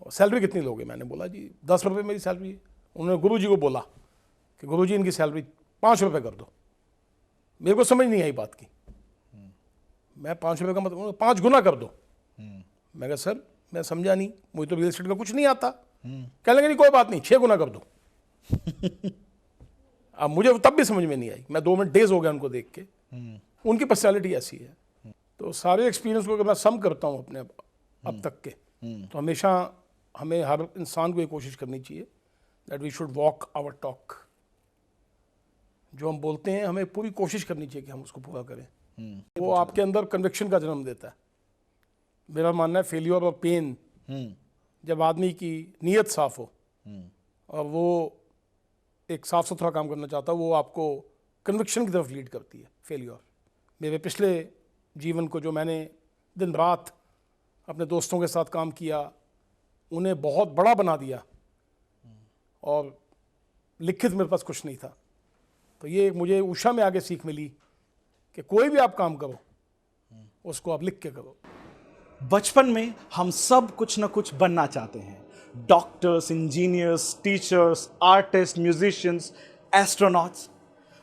Salary कितनी लोगे? मैंने बोला जी 10 रुपये मेरी सैलरी है। उन्होंने गुरुजी को बोला कि गुरुजी इनकी सैलरी 5 रुपये कर दो। मेरे को समझ नहीं आई बात की। मैं 5 रुपये का मतलब 5 गुना कर दो। मैं कहा सर मैं समझा नहीं, मुझे तो रियल एस्टेट का कुछ नहीं आता। कहने लगे नहीं कोई बात नहीं, 6 गुना कर दो। अब मुझे तब भी समझ में नहीं आई। मैं 2 मिनट डेज हो गया उनको देख के। उनकी पर्सनैलिटी ऐसी है। तो सारे एक्सपीरियंस को अगर मैं सम करता हूँ अपने अब तक के, तो हमेशा हमें हर इंसान को ये कोशिश करनी चाहिए that we should walk our talk. जो हम बोलते हैं हमें पूरी कोशिश करनी चाहिए कि हम उसको पूरा करें। वो आपके अंदर कन्विक्शन का जन्म देता है। मेरा मानना है फेलियर और पेन, जब आदमी की नीयत साफ हो और वो एक साफ सुथरा काम करना चाहता है, वो आपको कन्विक्शन की तरफ लीड करती है। फेलियर मेरे पिछले जीवन को, जो मैंने दिन रात अपने दोस्तों के साथ काम किया, उन्हें बहुत बड़ा बना दिया और लिखित मेरे पास कुछ नहीं था। तो ये मुझे उषा में आगे सीख मिली कि कोई भी आप काम करो उसको आप लिख के करो। बचपन में हम सब कुछ ना कुछ बनना चाहते हैं। Doctors, engineers, teachers, artist, musicians, astronauts.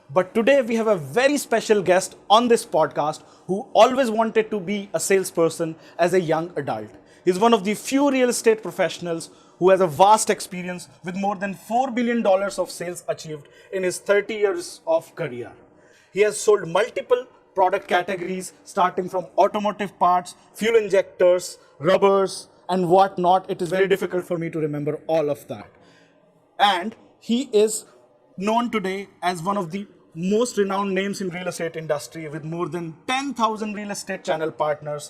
But today we have a very special guest on this podcast who always wanted to be a salesperson as a young adult. He's one of the few real estate professionals who has a vast experience with more than $4 billion of sales achieved in his 30 years of career. He has sold multiple product categories starting from automotive parts, fuel injectors, rubbers and whatnot. It is very difficult for me to remember all of that. And he is known today as one of the most renowned names in real estate industry with more than 10,000 real estate channel partners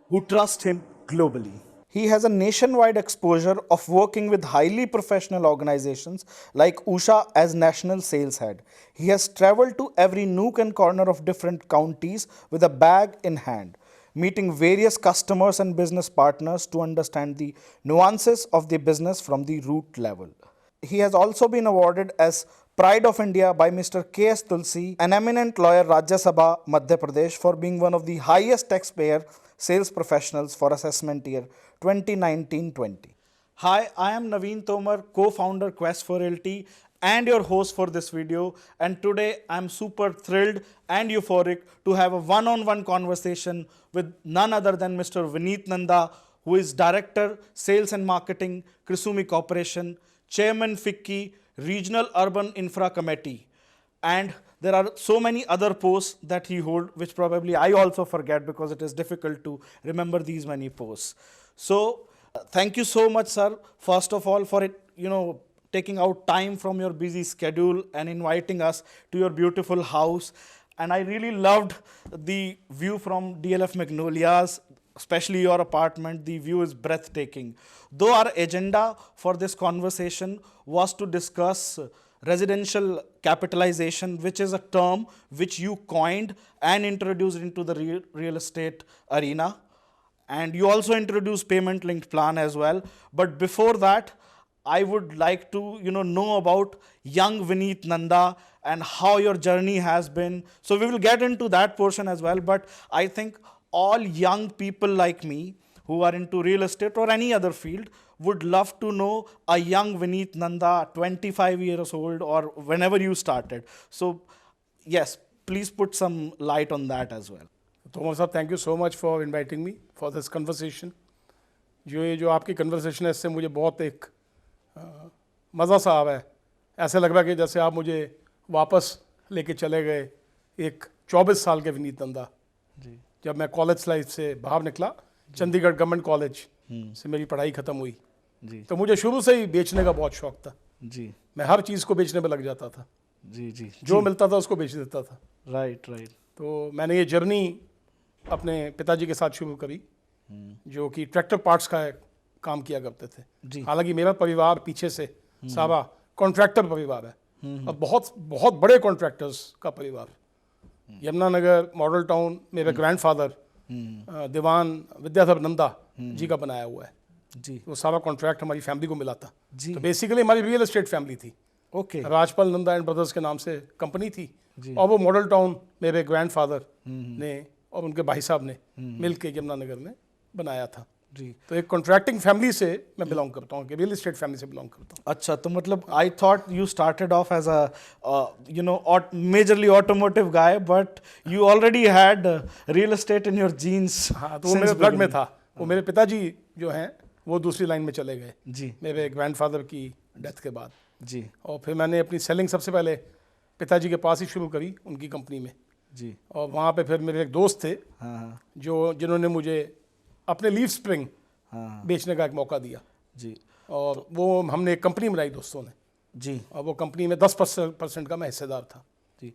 who trust him globally. He has a nationwide exposure of working with highly professional organizations like Usha as national sales head. He has traveled to every nook and corner of different counties with a bag in hand, meeting various customers and business partners to understand the nuances of the business from the root level. He has also been awarded as Pride of India by Mr. K.S. Tulsi, an eminent lawyer, Rajya Sabha, Madhya Pradesh, for being one of the highest taxpayer sales professionals for assessment year 2019-20. Hi, I am Naveen Tomar, co-founder Quest for Realty and your host for this video. And today I'm super thrilled and euphoric to have a one-on-one conversation with none other than Mr. Vineet Nanda, who is Director, Sales and Marketing, Krisumi Corporation, Chairman FICCI, Regional Urban Infra Committee, and there are so many other posts that he holds, which probably I also forget because it is difficult to remember these many posts. So thank you so much, sir, first of all, for it, taking out time from your busy schedule and inviting us to your beautiful house. And I really loved the view from DLF Magnolias, especially your apartment. The view is breathtaking. Though our agenda for this conversation was to discuss residential capitalization, which is a term which you coined and introduced into the real estate arena. And you also introduced payment linked plan as well. But before that, I would like to know about young Vineet Nanda and how your journey has been. So we will get into that portion as well. But I think all young people like me who are into real estate or any other field would love to know a young Vineet Nanda, 25 years old, or whenever you started. So yes, please put some light on that as well. Tomar sir, thank you so much for inviting me for this conversation. जो आपकी conversation है, इससे मुझे बहुत एक मज़ा सा आ रहा है। ऐसे लग रहा है कि जैसे आप मुझे वापस लेके चले गए एक 24 साल के विनीत नंदा जी। जब मैं कॉलेज लाइफ से बाहर निकला, चंडीगढ़ गवर्नमेंट कॉलेज से मेरी पढ़ाई ख़त्म हुई जी। तो मुझे शुरू से ही बेचने का बहुत शौक था जी। मैं हर चीज़ को बेचने में लग जाता था जी जी। जो मिलता था उसको बेच देता था। राइट। तो मैंने ये जर्नी अपने पिताजी के साथ शुरू करी, जो कि ट्रैक्टर पार्ट्स का काम किया करते थे। हालांकि मेरा परिवार पीछे से सारा कॉन्ट्रैक्टर परिवार है और बहुत बहुत बड़े कॉन्ट्रैक्टर्स का परिवार। यमुनानगर मॉडल टाउन मेरे ग्रैंडफादर दीवान विद्याधर नंदा जी का बनाया हुआ है जी। वो सारा कॉन्ट्रैक्ट हमारी फैमिली को मिला था जी। तो बेसिकली हमारी रियल एस्टेट फैमिली थी। Okay. Rajpal Nanda and brothers के नाम से कंपनी थी और वो मॉडल टाउन मेरे ग्रैंडफादर ने और उनके भाई साहब ने मिल के यमुनानगर में बनाया था। जी। तो एक कॉन्ट्रैक्टिंग फैमिली से मैं बिलोंग करता हूँ, कि रियल एस्टेट फैमिली से बिलोंग करता हूँ। अच्छा, तो मतलब I thought you started off as a majorly automotive guy, but you already had real estate in your genes. हाँ, तो वो मेरे ब्लड में था। वो मेरे पिताजी जो हैं वो दूसरी लाइन में चले गए जी मेरे ग्रैंडफादर की डेथ के बाद। जी और फिर मैंने अपनी सेलिंग सबसे पहले पिताजी के पास ही शुरू करी, उनकी कंपनी में। जी। और वहाँ पे फिर मेरे एक दोस्त थे हाँ हाँ जिन्होंने मुझे अपने लीफ स्प्रिंग हाँ बेचने का एक मौका दिया। जी और वो हमने एक कंपनी बनाई दोस्तों ने, जी और वो कंपनी में 10% का मैं हिस्सेदार था, जी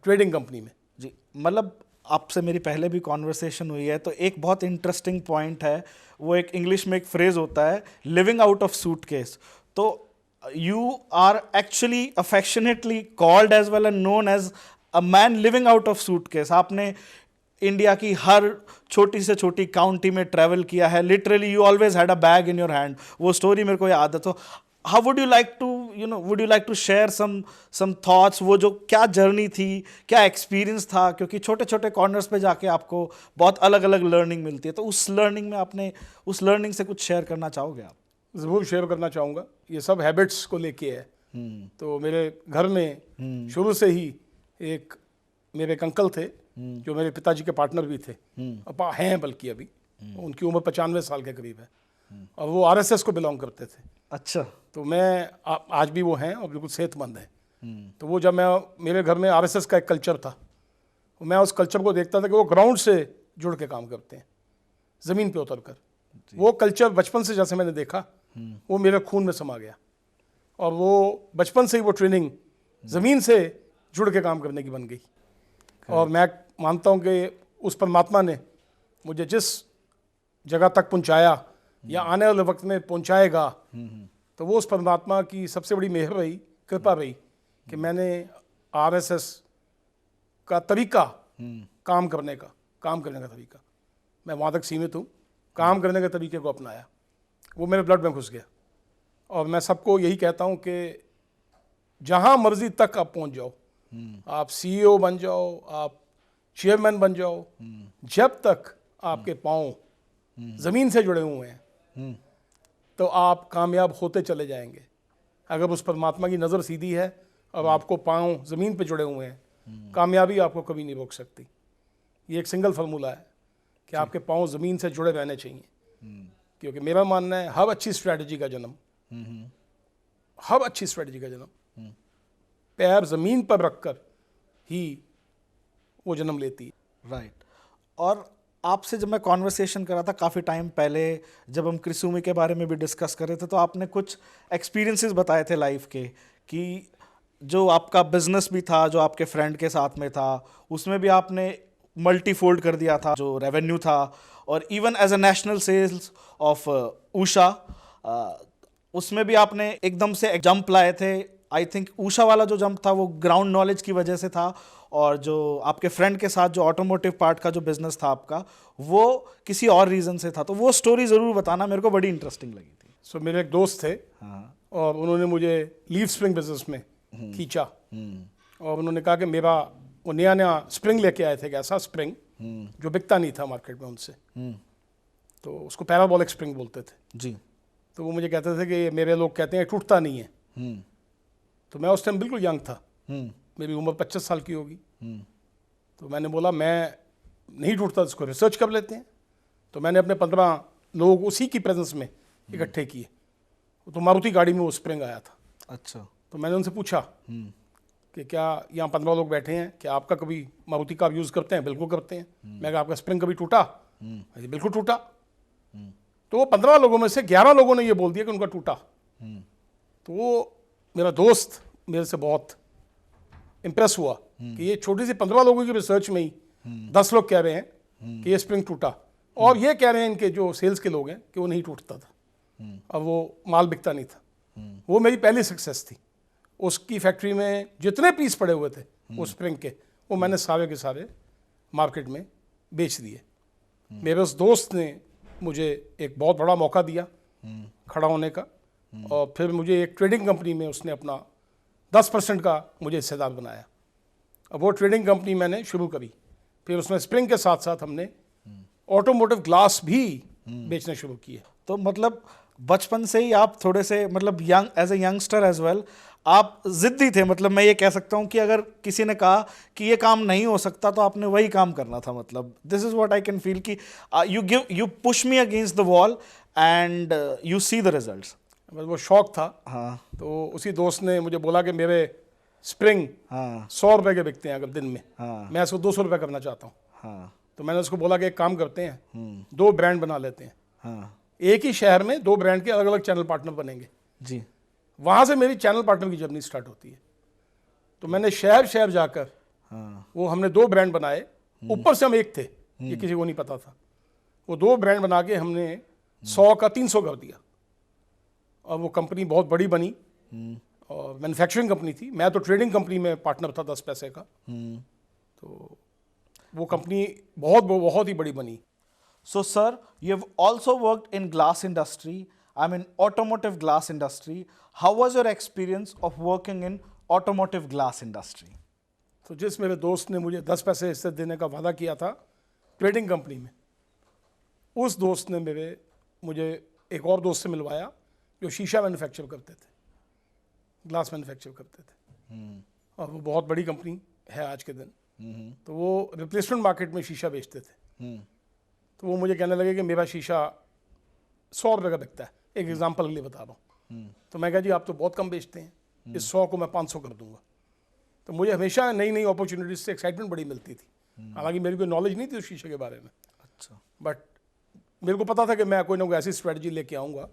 ट्रेडिंग कंपनी में। जी। मतलब आपसे मेरी पहले भी कॉन्वर्सेशन हुई है, तो एक बहुत इंटरेस्टिंग पॉइंट है, वो एक इंग्लिश में एक फ्रेज होता है, लिविंग आउट ऑफ सूटकेस। तो you are actually affectionately called as well and known as a man living out of suitcase. आपने इंडिया की हर छोटी से छोटी काउंटी में ट्रैवल किया है, literally you always had a bag in your hand. वो स्टोरी मेरे को याद है। तो how would you like to would you like to share some thoughts, वो जो क्या जर्नी थी, क्या एक्सपीरियंस था? क्योंकि छोटे छोटे कॉर्नर्स पे जाके आपको बहुत अलग अलग लर्निंग मिलती है, तो उस लर्निंग में आपने उस लर्निंग से कुछ शेयर करना चाहोगे आप? ज़रूर शेयर करना चाहूँगा। ये सब हैबिट्स को लेके है। तो मेरे घर में शुरू से ही मेरे एक अंकल थे जो मेरे पिताजी के पार्टनर भी थे, हैं बल्कि अभी। उनकी उम्र 95 साल के करीब है, और वो आरएसएस को बिलोंग करते थे। अच्छा। तो आज भी वो हैं और बिल्कुल सेहतमंद हैं। तो वो जब मेरे घर में आरएसएस का एक कल्चर था, मैं उस कल्चर को देखता था कि वो ग्राउंड से जुड़ के काम करते हैं, ज़मीन पे उतर कर। वो कल्चर बचपन से जैसे मैंने देखा, वो मेरे खून में समा गया, और वो बचपन से ही वो ट्रेनिंग ज़मीन से जुड़ के काम करने की बन गई। और मैं मानता हूँ कि उस परमात्मा ने मुझे जिस जगह तक पहुँचाया या आने वाले वक्त में पहुँचाएगा, तो वो उस परमात्मा की सबसे बड़ी मेहर रही, कृपा रही, कि मैंने आरएसएस का तरीका, काम करने का तरीका, मैं वहाँ तक सीमित हूँ, काम करने के तरीके को अपनाया। वो मेरे ब्लड में घुस गया। और मैं सबको यही कहता हूँ कि जहाँ मर्जी तक आप पहुँच जाओ, आप सीईओ बन जाओ, आप चेयरमैन बन जाओ, जब तक आपके पाँव ज़मीन से जुड़े हुए हैं तो आप कामयाब होते चले जाएंगे। अगर उस परमात्मा की नज़र सीधी है और आपको पाँव ज़मीन पे जुड़े हुए हैं, कामयाबी आपको कभी नहीं रोक सकती। ये एक सिंगल फार्मूला है कि आपके पाँव ज़मीन से जुड़े रहने चाहिए। क्योंकि मेरा मानना है हर अच्छी स्ट्रैटेजी का जन्म पैर ज़मीन पर रखकर ही वो जन्म लेती है। राइट। और आपसे जब मैं कॉन्वर्सेशन कर रहा था काफ़ी टाइम पहले, जब हम क्रिसुमी के बारे में भी डिस्कस कर रहे थे, तो आपने कुछ एक्सपीरियंसेस बताए थे लाइफ के, कि जो आपका बिजनेस भी था, जो आपके फ्रेंड के साथ में था, उसमें भी आपने मल्टीफोल्ड कर दिया था जो रेवेन्यू था। और even as a national sales of Usha, उसमें भी आपने एकदम से जंप लाए थे। आई थिंक ऊषा वाला जो जंप था वो ग्राउंड नॉलेज की वजह से था, और जो आपके फ्रेंड के साथ जो ऑटोमोटिव पार्ट का जो बिजनेस था आपका, वो किसी और रीज़न से था। तो वो स्टोरी ज़रूर बताना, मेरे को बड़ी इंटरेस्टिंग लगी थी। सो मेरे एक दोस्त थे, हाँ। और उन्होंने मुझे लीफ स्प्रिंग बिजनेस में खींचा, और उन्होंने कहा कि वो नया स्प्रिंग लेके आए थे, एक ऐसा स्प्रिंग जो बिकता नहीं था मार्केट में उनसे, तो उसको पैराबोलिक स्प्रिंग बोलते थे जी। तो वो मुझे कहते थे कि मेरे लोग कहते हैं टूटता नहीं है। तो मैं उस टाइम बिल्कुल यंग था, मेरी उम्र 25 साल की होगी। तो मैंने बोला मैं नहीं टूटता, इसको रिसर्च कर लेते हैं। तो मैंने अपने 15 लोग उसी की प्रेजेंस में इकट्ठे किए। तो मारुति गाड़ी में वो स्प्रिंग आया था। अच्छा। तो मैंने उनसे पूछा कि क्या यहाँ 15 लोग बैठे हैं, क्या आपका कभी मारुति का यूज़ करते हैं? बिल्कुल करते हैं। मैं कहा आपका स्प्रिंग कभी टूटा? बिल्कुल टूटा। तो वो 15 लोगों में से 11 लोगों ने ये बोल दिया कि उनका टूटा। तो वो मेरा दोस्त मेरे से बहुत इम्प्रेस हुआ कि ये छोटी सी 15 लोगों की रिसर्च में ही 10 लोग कह रहे हैं कि ये स्प्रिंग टूटा, और ये कह रहे हैं इनके जो सेल्स के लोग हैं कि वो नहीं टूटता था, अब वो माल बिकता नहीं था। वो मेरी पहली सक्सेस थी। उसकी फैक्ट्री में जितने पीस पड़े हुए थे उस स्प्रिंग के, वो मैंने सारे के सारे मार्केट में बेच दिए। मेरे उस दोस्त ने मुझे एक बहुत बड़ा मौका दिया खड़ा होने का, और फिर मुझे एक ट्रेडिंग कंपनी में उसने अपना 10% का मुझे हिस्सेदार बनाया। अब वो ट्रेडिंग कंपनी मैंने शुरू करी। फिर उसमें स्प्रिंग के साथ साथ हमने ऑटोमोटिव ग्लास भी बेचने शुरू किए। तो मतलब बचपन से ही आप थोड़े से मतलब young as a youngster as well आप जिद्दी थे, मतलब मैं ये कह सकता हूँ कि अगर किसी ने कहा कि ये काम नहीं हो सकता तो आपने वही काम करना था। मतलब this is what I can feel कि you push me against the wall and you see the results. बस वो शौक था। हाँ तो उसी दोस्त ने मुझे बोला कि मेरे स्प्रिंग हाँ 100 रुपए के बिकते हैं अगर दिन में, हाँ मैं इसको 200 रुपये करना चाहता हूँ। हाँ तो मैंने उसको बोला कि एक काम करते हैं, 2 ब्रांड बना लेते हैं, हाँ एक ही शहर में 2 ब्रांड के अलग अलग चैनल पार्टनर बनेंगे। जी वहाँ से मेरी चैनल पार्टनर की जर्नी स्टार्ट होती है। तो मैंने शहर शहर जाकर हाँ वो हमने 2 ब्रांड बनाए, ऊपर से हम एक थे, ये किसी को नहीं पता था। वो 2 ब्रांड बना के हमने 100 का 300 कर दिया और वो कंपनी बहुत बड़ी बनी और मैन्युफैक्चरिंग कंपनी थी। मैं तो ट्रेडिंग कंपनी में पार्टनर था 10 पैसे का। तो वो कंपनी बहुत बहुत ही बड़ी बनी। So, sir, you have also worked in glass industry. I mean, automotive glass industry. How was your experience of working in automotive glass industry? तो जिस मेरे दोस्त ने मुझे 10 पैसे हिस्से देने का वादा किया था ट्रेडिंग कंपनी में, उस दोस्त ने मुझे एक और दोस्त से मिलवाया जो शीशा मैन्युफैक्चर करते थे, ग्लास मैन्युफैक्चर करते थे। और वो बहुत बड़ी कंपनी है आज के दिन। तो वो रिप्लेसमेंट मार्केट में शीशा बेचते थे। तो वो मुझे कहने लगे कि मेरा शीशा 100 रुपये का बिकता है, एक एग्जांपल के लिए बता रहा हूँ। तो मैं कहा जी आप तो बहुत कम बेचते हैं, इस 100 को मैं 500 कर दूंगा। तो मुझे हमेशा नई नई अपॉर्चुनिटीज से एक्साइटमेंट बड़ी मिलती थी। हालांकि मेरी कोई नॉलेज नहीं थी उस शीशे के बारे में, अच्छा बट मेरे को पता था कि मैं कोई ना कोई ऐसी स्ट्रेटजी लेके आऊँगा,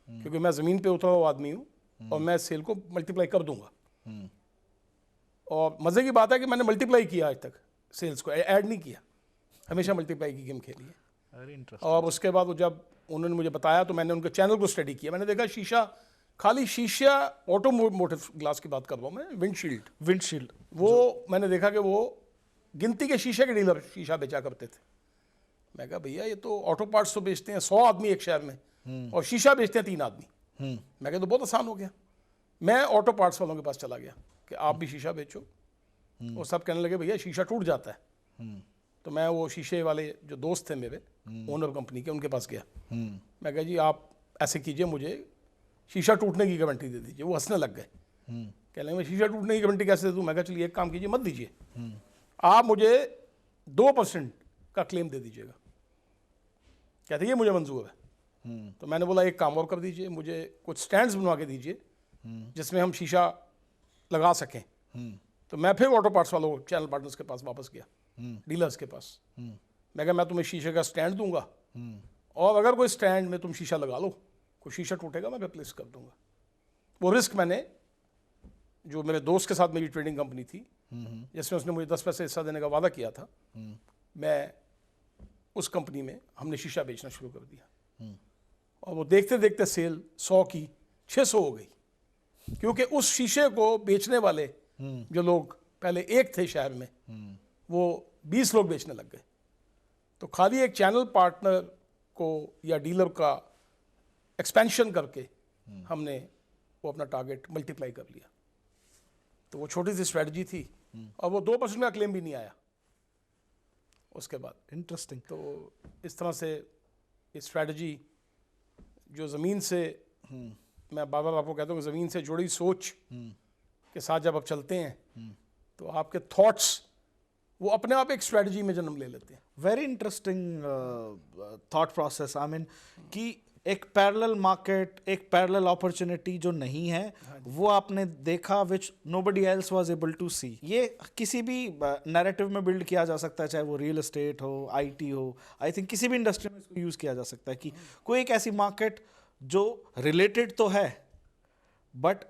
क्योंकि मैं ज़मीन पे उतरा हुआ आदमी हूँ और मैं सेल को मल्टीप्लाई कर दूंगा। और मज़े की बात है कि मैंने मल्टीप्लाई किया आज तक, सेल्स को ऐड नहीं किया, हमेशा मल्टीप्लाई की गेम खेली है। Very interesting. और उसके बाद वो जब उन्होंने मुझे बताया तो मैंने उनके चैनल को स्टडी किया। मैंने देखा शीशा, खाली शीशा, ऑटोमोटिव ग्लास की बात कर रहा हूँ मैं, विंडशील्ड, विंडशील्ड वो मैंने देखा कि वो गिनती के शीशे के डीलर शीशा बेचा करते थे। मैं कहा भैया ये तो ऑटो पार्ट्स तो बेचते हैं 100 आदमी एक शहर में और शीशा बेचते हैं 3 आदमी। मैं कहा तो बहुत आसान हो गया। मैं ऑटो पार्ट्स वालों के पास चला गया कि आप भी शीशा बेचो। वो सब कहने लगे भैया शीशा टूट जाता है। तो मैं वो शीशे वाले जो दोस्त थे मेरे ओनर कंपनी के, उनके पास गया। मैं कहा जी आप ऐसे कीजिए, मुझे शीशा टूटने की गारंटी दे दीजिए। वो हंसने लग गए, कह लगे मैं शीशा टूटने की गारंटी कैसे दे दूँ। मैं कहा चलिए एक काम कीजिए, मत दीजिए, आप मुझे 2% का क्लेम दे दीजिएगा। कहते ये मुझे मंजूर है। तो मैंने बोला एक काम और कर दीजिए, मुझे कुछ स्टैंड्स बनवा के दीजिए जिसमें हम शीशा लगा सकें। तो मैं फिर ऑटो पार्ट्स वालों चैनल पार्टनर्स के पास वापस गया, डीलर्स के पास। मैं कहा मैं तुम्हें शीशे का स्टैंड दूंगा और अगर कोई स्टैंड में तुम शीशा लगा लो, कोई शीशा टूटेगा मैं रिप्लेस कर दूंगा। वो रिस्क मैंने, जो मेरे दोस्त के साथ मेरी ट्रेडिंग कंपनी थी जिसमें उसने मुझे 10 पैसे हिस्सा देने का वादा किया था, मैं उस कंपनी में हमने शीशा बेचना शुरू कर दिया। और वो देखते देखते सेल 100 की 600 हो गई, क्योंकि उस शीशे को बेचने वाले जो लोग पहले एक थे शहर में, वो 20 लोग बेचने लग गए। तो खाली एक चैनल पार्टनर को या डीलर का एक्सपेंशन करके हमने वो अपना टारगेट मल्टीप्लाई कर लिया। तो वो छोटी सी स्ट्रेटजी थी और वो 2% का क्लेम भी नहीं आया उसके बाद। इंटरेस्टिंग। तो इस तरह से ये स्ट्रेटजी जो ज़मीन से, मैं बार बार आपको कहता हूँ कि ज़मीन से जुड़ी सोच के साथ जब आप चलते हैं तो आपके थॉट्स वो अपने आप एक स्ट्रेटजी में जन्म ले लेते हैं। Very interesting thought process. I mean कि एक पैरेलल मार्केट, एक पैरेलल अपॉर्चुनिटी जो नहीं है वो आपने देखा, which nobody else was able to see. ये किसी भी नैरेटिव में बिल्ड किया जा सकता है, चाहे वो रियल एस्टेट हो, आईटी हो, आई थिंक किसी भी इंडस्ट्री में इसको यूज़ किया जा सकता है कि कोई एक ऐसी मार्केट जो रिलेटेड तो है बट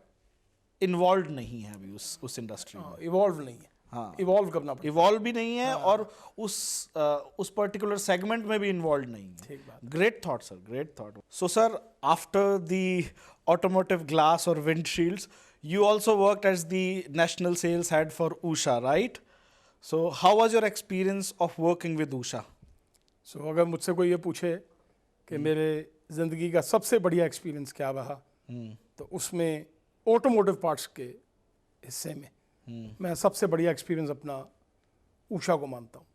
इन्वॉल्व नहीं है अभी उस इंडस्ट्री में, इवॉल्व नहीं है। हाँ, इवॉल्व करना पड़ेगा। इवॉल्व भी नहीं है और उस पर्टिकुलर सेगमेंट में भी इन्वॉल्व नहीं है। ठीक बात। Great thought sir, great thought. So sir, after the automotive glass और windshields, you also worked as the national sales head for Usha, right? So how was your experience of working with Usha? सो अगर मुझसे कोई ये पूछे कि मेरे ज़िंदगी का सबसे बढ़िया एक्सपीरियंस क्या रहा, तो उसमें ऑटोमोटिव पार्ट्स के हिस्से में मैं सबसे बढ़िया एक्सपीरियंस अपना ऊषा को मानता हूँ।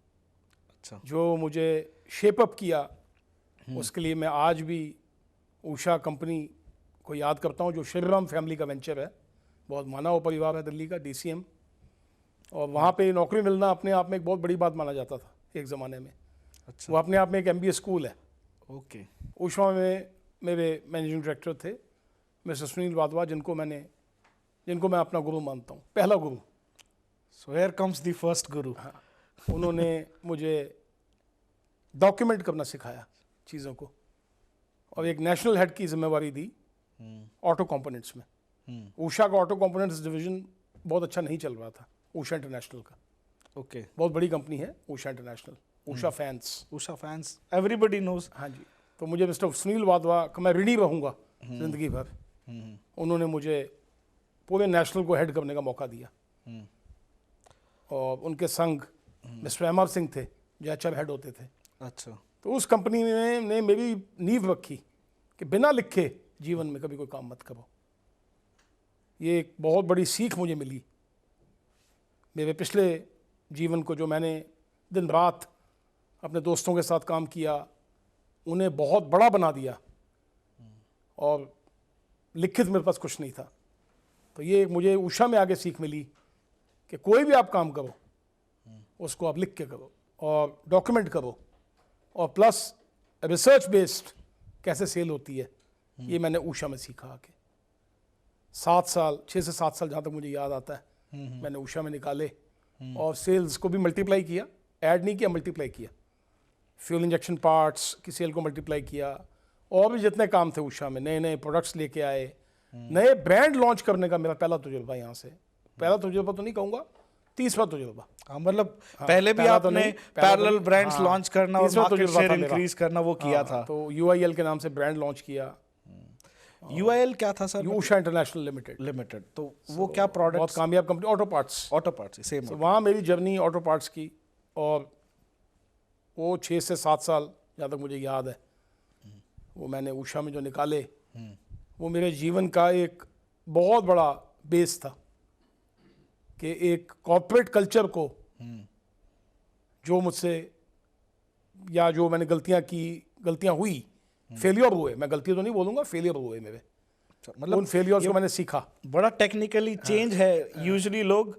अच्छा। जो मुझे शेप अप किया उसके लिए मैं आज भी उषा कंपनी को याद करता हूँ, जो श्रीराम फैमिली का वेंचर है, बहुत माना हुआ परिवार है दिल्ली का, DCM। और वहाँ पे नौकरी मिलना अपने आप में एक बहुत बड़ी बात माना जाता था एक ज़माने में। अच्छा, वो अपने आप में एक MBA स्कूल है। ओके, उषा में मेरे मैनेजिंग डायरेक्टर थे मिस्टर सुनील वाधवा, जिनको मैं अपना गुरु मानता हूँ, पहला गुरु। So here comes the first गुरु। उन्होंने मुझे डॉक्यूमेंट करना सिखाया चीज़ों को, और एक नेशनल हेड की जिम्मेवारी दी ऑटो कंपोनेंट्स में। उषा का ऑटो कंपोनेंट्स डिवीजन बहुत अच्छा नहीं चल रहा था, उषा इंटरनेशनल का। ओके, बहुत बड़ी कंपनी है Usha international, Usha fans. Usha fans everybody knows. हाँ जी, तो मुझे मिस्टर सुनील वाधवा का मैं ऋणी रहूँगा जिंदगी भर। उन्होंने मुझे पूरे नेशनल को हेड करने का मौका दिया, और उनके संग मिस्टर MR सिंह थे जो HR हेड होते थे। अच्छा, तो उस कंपनी ने मेरी नींव रखी कि बिना लिखे जीवन में कभी कोई काम मत करो। ये एक बहुत बड़ी सीख मुझे मिली मेरे पिछले जीवन को, जो मैंने दिन रात अपने दोस्तों के साथ काम किया, उन्हें बहुत बड़ा बना दिया, और लिखित मेरे पास कुछ नहीं था। तो ये मुझे उषा में आगे सीख मिली कि कोई भी आप काम करो उसको आप लिख के करो और डॉक्यूमेंट करो, और प्लस रिसर्च बेस्ड कैसे सेल होती है, ये मैंने उषा में सीखा आके। 6 से 7 साल जहाँ तक मुझे याद आता है मैंने उषा में निकाले, और सेल्स को भी मल्टीप्लाई किया, ऐड नहीं किया, मल्टीप्लाई किया। फ्यूल इंजेक्शन पार्ट्स की सेल को मल्टीप्लाई किया, और भी जितने काम थे उषा में, नए नए प्रोडक्ट्स लेके आए, नए ब्रांड लॉन्च करने का मेरा पहला तजुर्बा यहाँ से। पहला तजुर्बा तो नहीं कहूँगा, तीसरा तजुर्बा। हाँ, मतलब पहले भी पहला तो आपने नहीं, पहला तो पैरेलल नहीं, ब्रांड्स हाँ, लॉन्च करना और तीसरा मार्केट तजुर्बा शेयर था मेरा। इंक्रीज करना वो किया था। तो UIL के नाम से ब्रांड लॉन्च किया, UIL क्या था sir? Usha international limited. Limited. तो वो क्या बहुत प्रोडक्ट्स? कामयाब company, auto parts. Auto parts, same. तो वहाँ मेरी जर्नी ऑटो पार्ट्स की, और वो 6 से 7 साल जहाँ तक मुझे याद है, वो मैंने उषा में जो निकाले, वो मेरे जीवन का एक बहुत बड़ा बेस था कि एक कॉर्पोरेट कल्चर को, जो मुझसे या जो मैंने गलतियाँ हुई, फेलियर हुए, मैं गलती तो नहीं बोलूँगा, फेलियर हुए मेरे, मतलब उन फेलियर्स को मैंने सीखा। बड़ा टेक्निकली चेंज है। यूजुअली लोग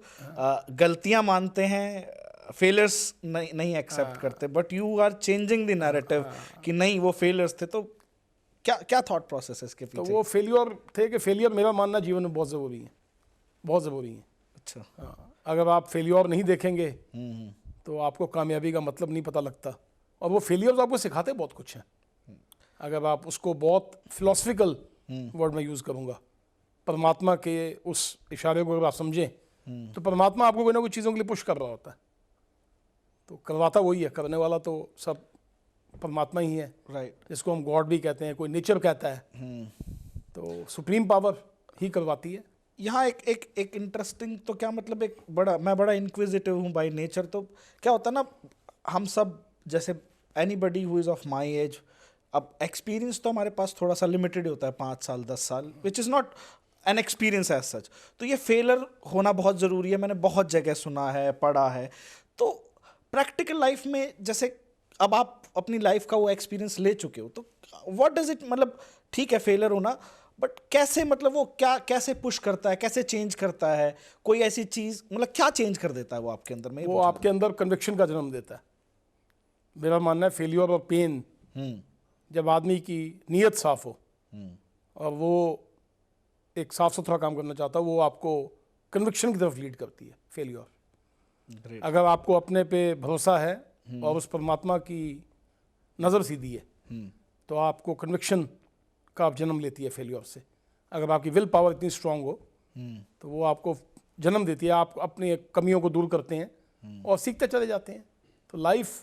गलतियां मानते हैं, फेलियर्स नहीं एक्सेप्ट करते, but you are changing the narrative कि नहीं वो फेलियर्स थे। तो क्या थॉट प्रोसेस है इसके तो पीछे? वो फेलियर थे कि फेलियर मेरा मानना जीवन में बहुत ज़रूरी है, बहुत ज़रूरी है। अच्छा, हाँ, अगर आप फेलियर नहीं देखेंगे तो आपको कामयाबी का मतलब नहीं पता लगता, और वो फेलियर्स आपको सिखाते बहुत कुछ हैं। अगर आप उसको बहुत फिलोसफिकल वर्ड में यूज़ करूँगा, परमात्मा के उस इशारे को अगर आप समझें, तो परमात्मा आपको कोई ना कोई चीज़ों के लिए पुश कर रहा होता है। तो करवाता वही है, करने वाला तो सब परमात्मा ही है, राइट। जिसको हम गॉड भी कहते हैं, कोई नेचर कहता है। तो सुप्रीम पावर ही करवाती है। यहाँ एक इंटरेस्टिंग, तो क्या मतलब मैं बड़ा इंक्विजिटिव हूँ बाय नेचर। तो क्या होता है ना, हम सब जैसे anybody who is of my age, अब एक्सपीरियंस तो हमारे पास थोड़ा सा लिमिटेड ही होता है, 5 साल 10 साल, which is not an experience as such. तो ये फेलर होना बहुत ज़रूरी है, मैंने बहुत जगह सुना है, पढ़ा है। तो प्रैक्टिकल लाइफ में जैसे अब आप अपनी लाइफ का वो एक्सपीरियंस ले चुके हो, तो व्हाट डज इट, मतलब ठीक है फेलर होना, बट कैसे, मतलब वो कैसे पुश करता है, कैसे चेंज करता है? कोई ऐसी चीज़, मतलब क्या चेंज कर देता है वो आपके अंदर में? वो आपके अंदर कन्विक्शन का जन्म देता है। मेरा मानना है फेलियर और पेन, जब आदमी की नीयत साफ हो और वो एक साफ सुथरा काम करना चाहता है, वो आपको कन्विक्शन की तरफ लीड करती है फेलियर। अगर आपको अपने पे भरोसा है और उस परमात्मा की नज़र सीधी है, तो आपको कन्विक्शन का आप जन्म लेती है फेलियर से। अगर आपकी विल पावर इतनी स्ट्रांग हो तो वो आपको जन्म देती है, आप अपनी कमियों को दूर करते हैं और सीखते चले जाते हैं। तो लाइफ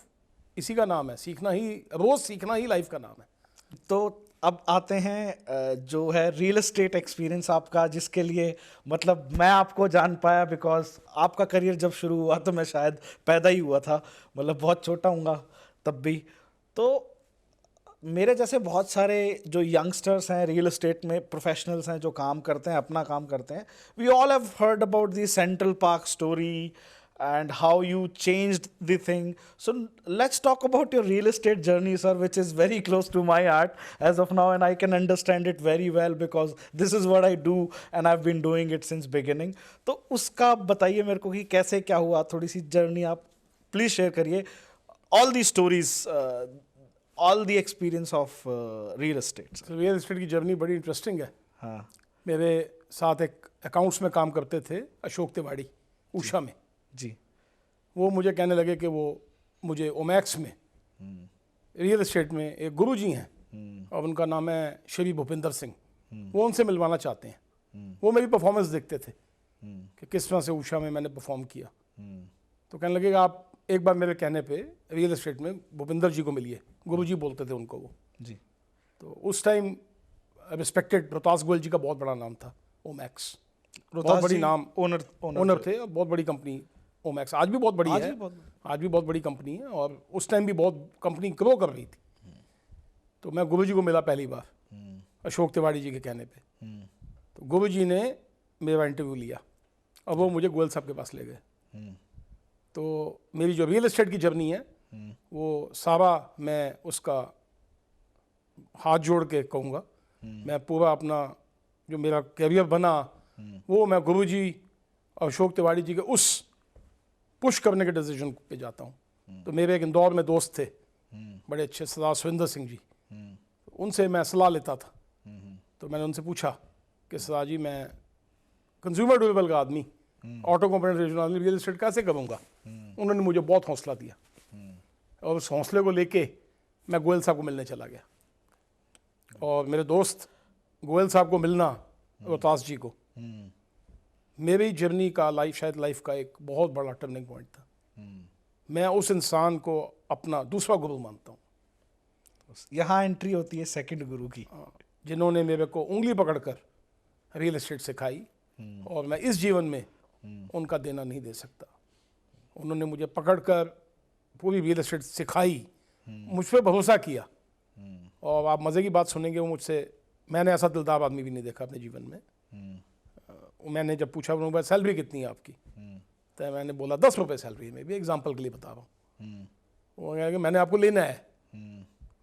इसी का नाम है, सीखना ही, रोज़ सीखना ही लाइफ का नाम है। तो अब आते हैं जो है रियल एस्टेट एक्सपीरियंस आपका, जिसके लिए मतलब मैं आपको जान पाया बिकॉज आपका करियर जब शुरू हुआ तो मैं शायद पैदा ही हुआ था, मतलब बहुत छोटा हूँगा तब भी। तो मेरे जैसे बहुत सारे जो यंगस्टर्स हैं, रियल एस्टेट में प्रोफेशनल्स हैं, जो काम करते हैं, अपना काम करते हैं, we all have heard about the central park story, and how you changed the thing. So let's talk about your real estate journey, sir, which is very close to my heart as of now, and I can understand it very well because this is what I do and I've been doing it since beginning. तो उसका बताइए मेरे को कि कैसे क्या हुआ, थोड़ी सी जर्नी आप प्लीज शेयर करिए. All the stories, all the experience of real estate. Real estate की जर्नी बड़ी इंटरेस्टिंग है. हाँ मेरे साथ एक अकाउंट्स में काम करते थे अशोक तिवाड़ी उषा में. जी. वो मुझे कहने लगे कि वो मुझे ओमैक्स में रियल एस्टेट में एक गुरुजी हैं और उनका नाम है श्री भूपिंदर सिंह. वो उनसे मिलवाना चाहते हैं. वो मेरी परफॉर्मेंस देखते थे कि किस तरह से उषा में मैंने परफॉर्म किया. तो कहने लगे कि आप एक बार मेरे कहने पे रियल एस्टेट में भूपिंदर जी को मिलिए. गुरुजी बोलते थे उनको वो. जी. तो उस टाइम रिस्पेक्टेड रोहतास गोयल जी का बहुत बड़ा नाम था ओमैक्स. बहुत बड़ी नाम ओनर थे और बहुत बड़ी कंपनी ओमैक्स. आज भी बहुत बड़ी है, आज भी बहुत बड़ी कंपनी है और उस टाइम भी बहुत कंपनी ग्रो कर रही थी. तो मैं गुरुजी को मिला पहली बार अशोक तिवाड़ी जी के कहने पे. तो गुरुजी ने मेरा इंटरव्यू लिया और वो मुझे गोयल साहब के पास ले गए. तो मेरी जो रियल एस्टेट की जर्नी है वो सारा मैं उसका हाथ जोड़ के कहूँगा. मैं पूरा अपना जो मेरा कैरियर बना वो मैं गुरुजी और अशोक तिवाड़ी जी के उस पुश करने के डिसीजन पे जाता हूँ. तो मेरे एक इंदौर में दोस्त थे बड़े अच्छे सरदार सुरेंद्र सिंह जी. उनसे मैं सलाह लेता था. तो मैंने उनसे पूछा कि सरदार जी मैं कंज्यूमर ड्यूरेबल का आदमी auto component regional real estate कैसे करूँगा. उन्होंने मुझे बहुत हौसला दिया और उस हौसले को लेके मैं गोयल साहब को मिलने चला गया. और मेरे दोस्त गोयल साहब को मिलना रोहतास जी को मेरी जर्नी का शायद लाइफ का एक बहुत बड़ा टर्निंग पॉइंट था. मैं उस इंसान को अपना दूसरा गुरु मानता हूँ. यहाँ एंट्री होती है सेकंड गुरु की, जिन्होंने मेरे को उंगली पकड़कर रियल एस्टेट सिखाई और मैं इस जीवन में उनका देना नहीं दे सकता. उन्होंने मुझे पकड़कर पूरी रियल एस्टेट सिखाई, मुझ पर भरोसा किया. और आप मज़े की बात सुनेंगे, वो मुझसे, मैंने ऐसा दिलदार आदमी भी नहीं देखा अपने जीवन में. मैंने जब पूछा उन्होंने सैलरी कितनी है आपकी, तो मैंने बोला 10 रुपये सैलरी. में भी एग्जांपल के लिए बता रहा हूँ. वो कहा कि मैंने आपको लेना है.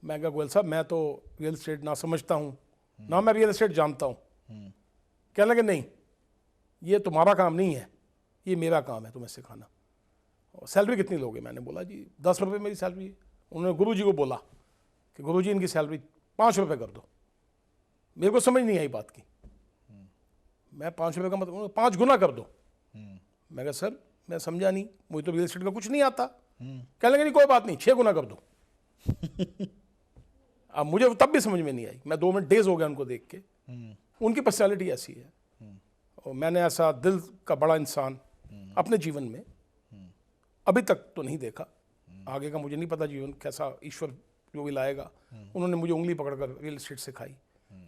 मैं कहा गोयल साहब मैं तो रियल एस्टेट ना समझता हूँ ना मैं रियल एस्टेट जानता हूँ. कहने लगे नहीं ये तुम्हारा काम नहीं है, ये मेरा काम है तुम्हें सिखाना. और सैलरी कितनी लोगे. मैंने बोला जी 10 रुपये मेरी सैलरी है. उन्होंने गुरुजी को बोला कि गुरुजी इनकी सैलरी 5 रुपये कर दो. मेरे को समझ नहीं आई बात की. मैं 5 रुपये का मतलब 5 गुना कर दो. मैं कहा सर मैं समझा नहीं, मुझे तो रियल एस्टेट का कुछ नहीं आता. कहने लगे नहीं कोई बात नहीं 6 गुना कर दो. अब मुझे तब भी समझ में नहीं आई. मैं 2 मिनट डेज हो गया उनको देख के. उनकी पर्सनैलिटी ऐसी है और मैंने ऐसा दिल का बड़ा इंसान अपने जीवन में अभी तक तो नहीं देखा. आगे का मुझे नहीं पता जीवन कैसा ईश्वर जो भी लाएगा. उन्होंने मुझे उंगली पकड़कर रियल एस्टेट सिखाई.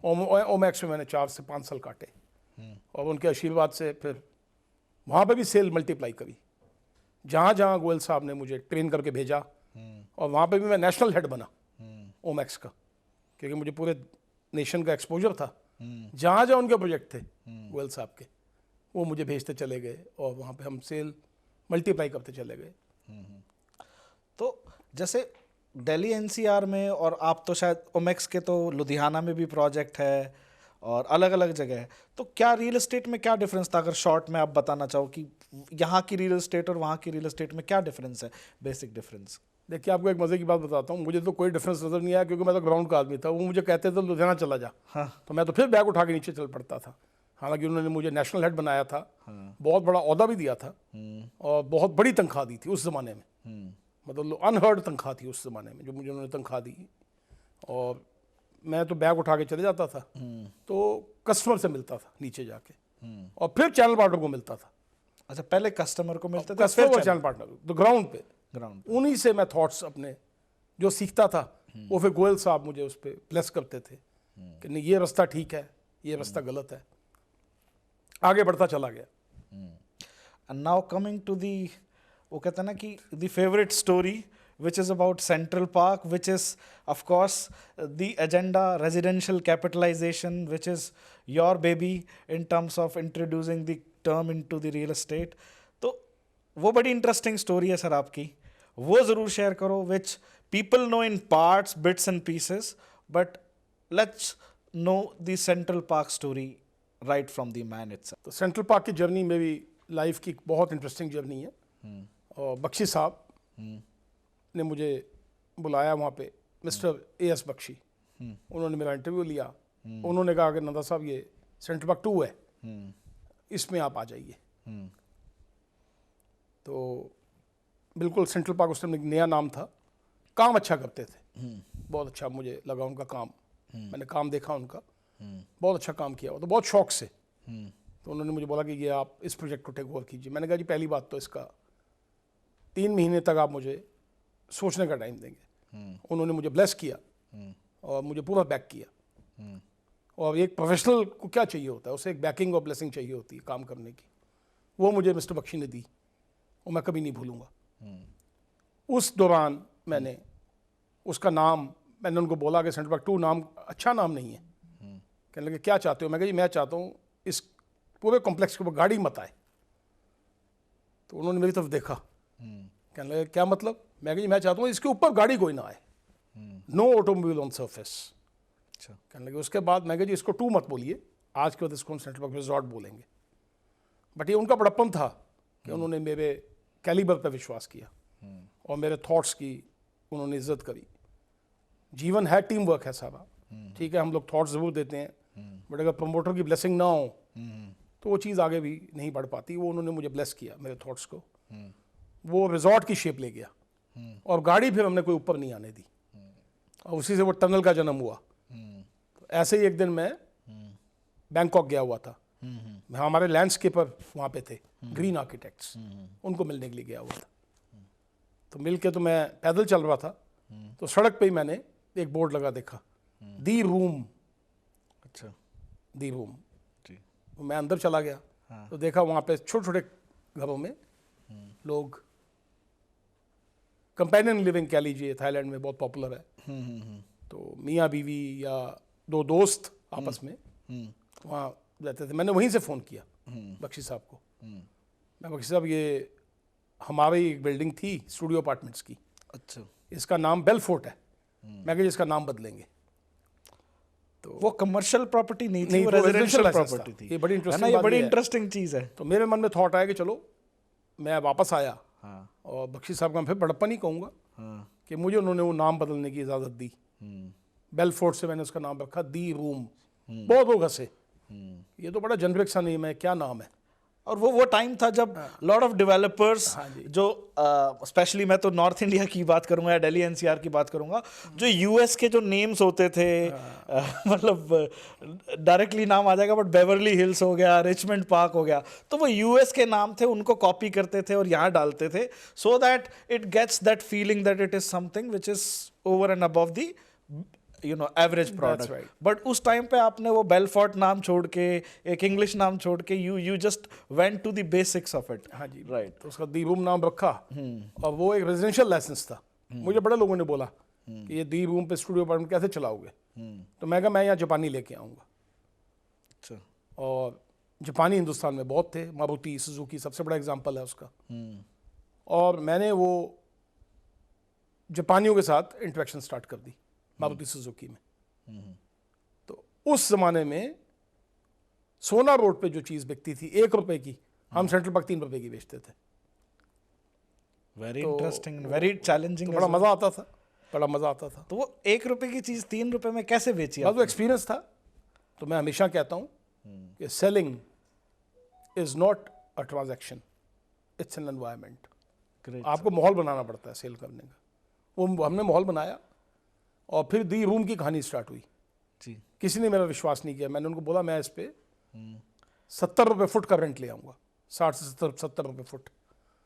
ओमैक्स में मैंने 4 से 5 साल काटे और उनके आशीर्वाद से फिर वहाँ पे भी सेल मल्टीप्लाई करी. जहाँ जहाँ गोयल साहब ने मुझे ट्रेन करके भेजा और वहाँ पे भी मैं नेशनल हेड बना ओमैक्स का, क्योंकि मुझे पूरे नेशन का एक्सपोजर था. जहाँ जहाँ उनके प्रोजेक्ट थे गोयल साहब के वो मुझे भेजते चले गए और वहाँ पे हम सेल मल्टीप्लाई करते चले गए. तो जैसे दिल्ली एनसीआर में, और आप तो शायद ओमेक्स के तो लुधियाना में भी प्रोजेक्ट है और अलग अलग जगह है, तो क्या रियल एस्टेट में क्या डिफरेंस था, अगर शॉर्ट में आप बताना चाहो कि यहाँ की रियल एस्टेट और वहाँ की रियल एस्टेट में क्या डिफरेंस है, बेसिक डिफरेंस. देखिए आपको एक मज़े की बात बताता हूँ. मुझे तो कोई डिफरेंस नज़र नहीं आया क्योंकि मैं तो ग्राउंड का आदमी था. वो मुझे कहते थे लुधियाना चला जा. हाँ. तो मैं तो फिर बैग उठा के नीचे चल पड़ता था. हालांकि उन्होंने मुझे नेशनल हेड बनाया था. बहुत बड़ा ओहदा भी दिया था और बहुत बड़ी तनख्वाह दी थी उस ज़माने में. मतलब अनहर्ड तनख्वाह थी उस ज़माने में जो मुझे उन्होंने तनख्वाह दी. और मैं तो बैग उठा के चले जाता था तो कस्टमर से मिलता था नीचे जाके और फिर चैनल पार्टनर को मिलता था. अच्छा, पहले कस्टमर को मिलते थे, कस्टमर और चैनल पार्टनर तो ग्राउंड पे. उन्हीं से मैं थॉट्स अपने जो सीखता था वो फिर गोयल साहब मुझे उस पर प्लेस करते थे कि नहीं ये रास्ता ठीक है, ये रास्ता गलत है. आगे बढ़ता चला गया. And now coming to the, वो कहते हैं ना कि the favourite story which is about Central Park, which is of course the agenda residential capitalization, which is your baby in terms of introducing the term into the real estate. तो वो बड़ी interesting story है sir आपकी, वो ज़रूर share करो, which people know in parts, bits and pieces, but let's know the central park story right from the man itself. तो central park की जर्नी मेरी लाइफ की एक बहुत इंटरेस्टिंग जर्नी है। और बख्शी साहब ने मुझे बुलाया वहाँ पे, मिस्टर एएस बख्शी, उन्होंने मेरा इंटरव्यू लिया। उन्होंने कहा कि नंदा साहब ये सेंट्रल पार्क 2 है, इसमें आप आ जाइए। तो बिल्कुल सेंट्रल पार्क उस टाइम एक नया नाम था, काम अच्छा करते थे, बहुत अच्छा मुझे लगा उनका काम। मैंने काम देखा उनका, बहुत अच्छा काम किया, वो तो बहुत शौक से। तो उन्होंने मुझे बोला कि ये आप इस प्रोजेक्ट को टेक ओवर कीजिए। मैंने कहा जी पहली बात तो इसका 3 महीने तक आप मुझे सोचने का टाइम देंगे। उन्होंने मुझे ब्लेस किया और मुझे पूरा बैक किया। और एक प्रोफेशनल को क्या चाहिए होता है, उसे एक बैकिंग और ब्लेसिंग चाहिए होती है काम करने की, वो मुझे मिस्टर बख्शी ने दी और मैं कभी नहीं भूलूंगा। उस दौरान मैंने उसका नाम, मैंने उनको बोला कि सेंट्रल पार्क 2 नाम अच्छा नाम नहीं है। कहने लगे क्या चाहते हो? मैं कहा जी मैं चाहता हूँ इस पूरे कॉम्प्लेक्स के ऊपर गाड़ी मत आए। तो उन्होंने मेरी तरफ देखा, कहने लगे क्या मतलब? मैं कहा जी मैं चाहता हूँ इसके ऊपर गाड़ी कोई ना आए, नो ऑटोमोबाइल ऑन सरफेस। कहने लगे उसके बाद मैं कहा जी इसको 2 मत बोलिए, आज के बाद इसको हम सेंट्रल पार्क रिजॉर्ट बोलेंगे। बट ये उनका बड़प्पन था कि उन्होंने मेरे कैलिबर पर विश्वास किया और मेरे थॉट्स की उन्होंने इज्जत करी। जीवन है टीम वर्क है सारा, ठीक है, हम लोग थॉट्स ज़रूर देते हैं, बट अगर प्रमोटर की ब्लेसिंग ना हो तो वो चीज़ आगे भी नहीं बढ़ पाती। वो उन्होंने मुझे ब्लेस किया मेरे थॉट्स को, वो रिजॉर्ट की शेप ले गया और गाड़ी फिर हमने कोई ऊपर नहीं आने दी और उसी से वो टनल का जन्म हुआ। तो ऐसे ही एक दिन मैं बैंकॉक गया हुआ था, मैं हमारे लैंडस्केपर वहाँ पे थे, ग्रीन आर्किटेक्ट्स, उनको मिलने के लिए गया हुआ था। तो मिल के तो मैं पैदल चल रहा था, तो सड़क पे ही मैंने एक बोर्ड लगा देखा, दी रूम। अच्छा, दी रूम। जी। तो मैं अंदर चला गया, तो देखा वहाँ पे छोटे छोटे घरों में लोग, कंपेनियन लिविंग कह लीजिए, थाईलैंड में बहुत पॉपुलर है। तो मियाँ बीवी या 2 दोस्त आपस में वहाँ रहते थे। मैंने वहीं से फ़ोन किया बख्शी साहब को, मैं बख्शी साहब ये हमारी एक बिल्डिंग थी स्टूडियो अपार्टमेंट्स की, अच्छा, इसका नाम बेलफोर्ट है, मैं कहा इसका नाम बदलेंगे। तो वो कमर्शियल प्रॉपर्टी नहीं थी, नहीं, वो तो रेजिडेंशियल residential प्रॉपर्टी था। थी। ये बड़ी है ना, interesting ये बात बड़ी ये है। इंटरेस्टिंग चीज़ है। तो मेरे मन में थॉट आया कि चलो मैं वापस आया, हाँ, और बख्शी साहब का मैं फिर बड़प्पन ही कहूँगा हाँ, कि मुझे उन्होंने वो नाम बदलने की इजाज़त दी। बेलफोर्ट से मैंने उसका नाम रखा दी रूम। बहुत लोग हंसे, ये तो बड़ा जेनरिक सा नेम है, क्या नाम है। और वो टाइम था जब लॉट ऑफ डेवलपर्स, हाँ जी। जो स्पेशली मैं तो नॉर्थ इंडिया की बात करूंगा या दिल्ली एनसीआर की बात करूंगा, जो यूएस के जो नेम्स होते थे, मतलब डायरेक्टली नाम आ जाएगा, बट बेवर्ली हिल्स हो गया, रिचमंड पार्क हो गया, तो वो यूएस के नाम थे, उनको कॉपी करते थे और यहाँ डालते थे, so that it gets that feeling that it is something which is over and above the average product. right. But उस टाइम पे आपने वो बेलफोर्ट नाम छोड़ के, एक इंग्लिश नाम छोड़ के, you just went to the basics of it. हाँ जी, राइट। तो उसका दी रूम नाम रखा और वो एक रेजिडेंशियल लाइसेंस था। मुझे बड़े लोगों ने बोला कि ये दी रूम पे स्टूडियो अपार्टमेंट कैसे चलाओगे? तो मैं कहा मैं यहाँ जापानी लेके आऊँगा। अच्छा, और जापानी हिंदुस्तान में बहुत थे, मारुति सुजुकी सबसे बड़ा एग्जांपल है उसका। और मैंने वो जापानियों के साथ इंटरेक्शन स्टार्ट कर दी मारुति सुजुकी में। तो उस जमाने में सोना रोड पे जो चीज़ बिकती थी 1 रुपए की, हम सेंट्रल पार्क 3 रुपए की बेचते थे। Very interesting, very challenging. तो बड़ा मज़ा आता था, बड़ा मज़ा आता था। तो वो 1 रुपए की चीज 3 रुपए में कैसे बेची बस वो एक्सपीरियंस था। तो मैं हमेशा कहता हूँ कि selling is not a transaction, it's an environment. Great, आपको माहौल बनाना पड़ता है सेल करने का। वो हमने माहौल बनाया और फिर दी रूम की कहानी स्टार्ट हुई। जी। किसी ने मेरा विश्वास नहीं किया। मैंने उनको बोला मैं इस पे 70 रुपये फुट का रेंट ले आऊँगा, 60 से 70 रुपये फुट।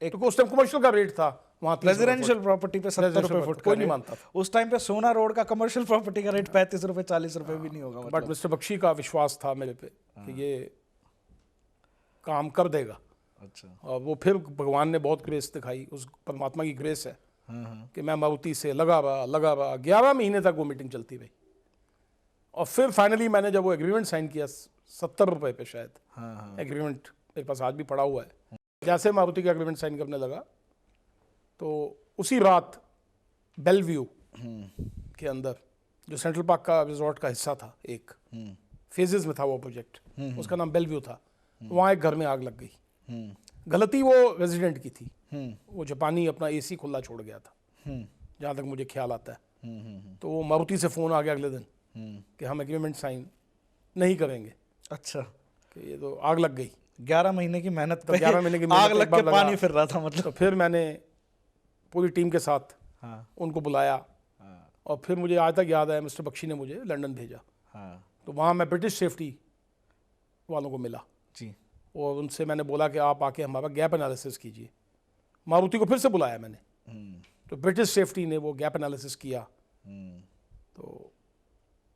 एक उस टाइम कमर्शियल का रेट था वहाँ, रेजिडेंशियल प्रॉपर्टी पे 70 रुपए फुट कोई का नहीं rate। मानता था। उस टाइम पे सोना रोड का कमर्शियल प्रॉपर्टी का रेट 35 रुपए 40 रुपए भी नहीं होगा। बट मिस्टर बख्शी का विश्वास था मेरे पे कि ये काम कर देगा। अच्छा, और वो फिर भगवान ने बहुत ग्रेस दिखाई, उस परमात्मा की ग्रेस है कि मैं मारुति से लगा रहा 11 महीने तक वो मीटिंग चलती रही। और फिर फाइनली मैंने जब वो एग्रीमेंट साइन किया 70 रुपये पे शायद, एग्रीमेंट मेरे पास आज भी पड़ा हुआ है, जैसे मारुति का एग्रीमेंट साइन करने लगा तो उसी रात बेलव्यू के अंदर जो सेंट्रल पार्क का रिजॉर्ट का हिस्सा था, एक फेजेस में था वो प्रोजेक्ट, उसका नाम बेलव्यू था, वहाँ एक घर में आग लग गई। गलती वो रेजिडेंट की थी, वो जापानी अपना एसी खुला छोड़ गया था, जहाँ तक मुझे ख्याल आता है। तो वो मारुति से फ़ोन आ गया अगले दिन कि हम एग्रीमेंट साइन नहीं करेंगे, अच्छा, कि ये तो आग लग गई। 11 महीने की मेहनत तो पे 11 महीने की आग मेहनत लग एक बार के लगा। पानी फिर रहा था मतलब। तो फिर मैंने पूरी टीम के साथ हाँ उनको बुलाया, हाँ और फिर मुझे आज तक याद है मिस्टर बख्शी ने मुझे लंदन भेजा। हाँ तो वहाँ मैं ब्रिटिश सेफ्टी वालों को मिला जी, और उनसे मैंने बोला कि आप आके हमारा गैप एनालिसिस कीजिए। मारुति को फिर से बुलाया मैंने, तो ब्रिटिश सेफ्टी ने वो गैप एनालिसिस किया, तो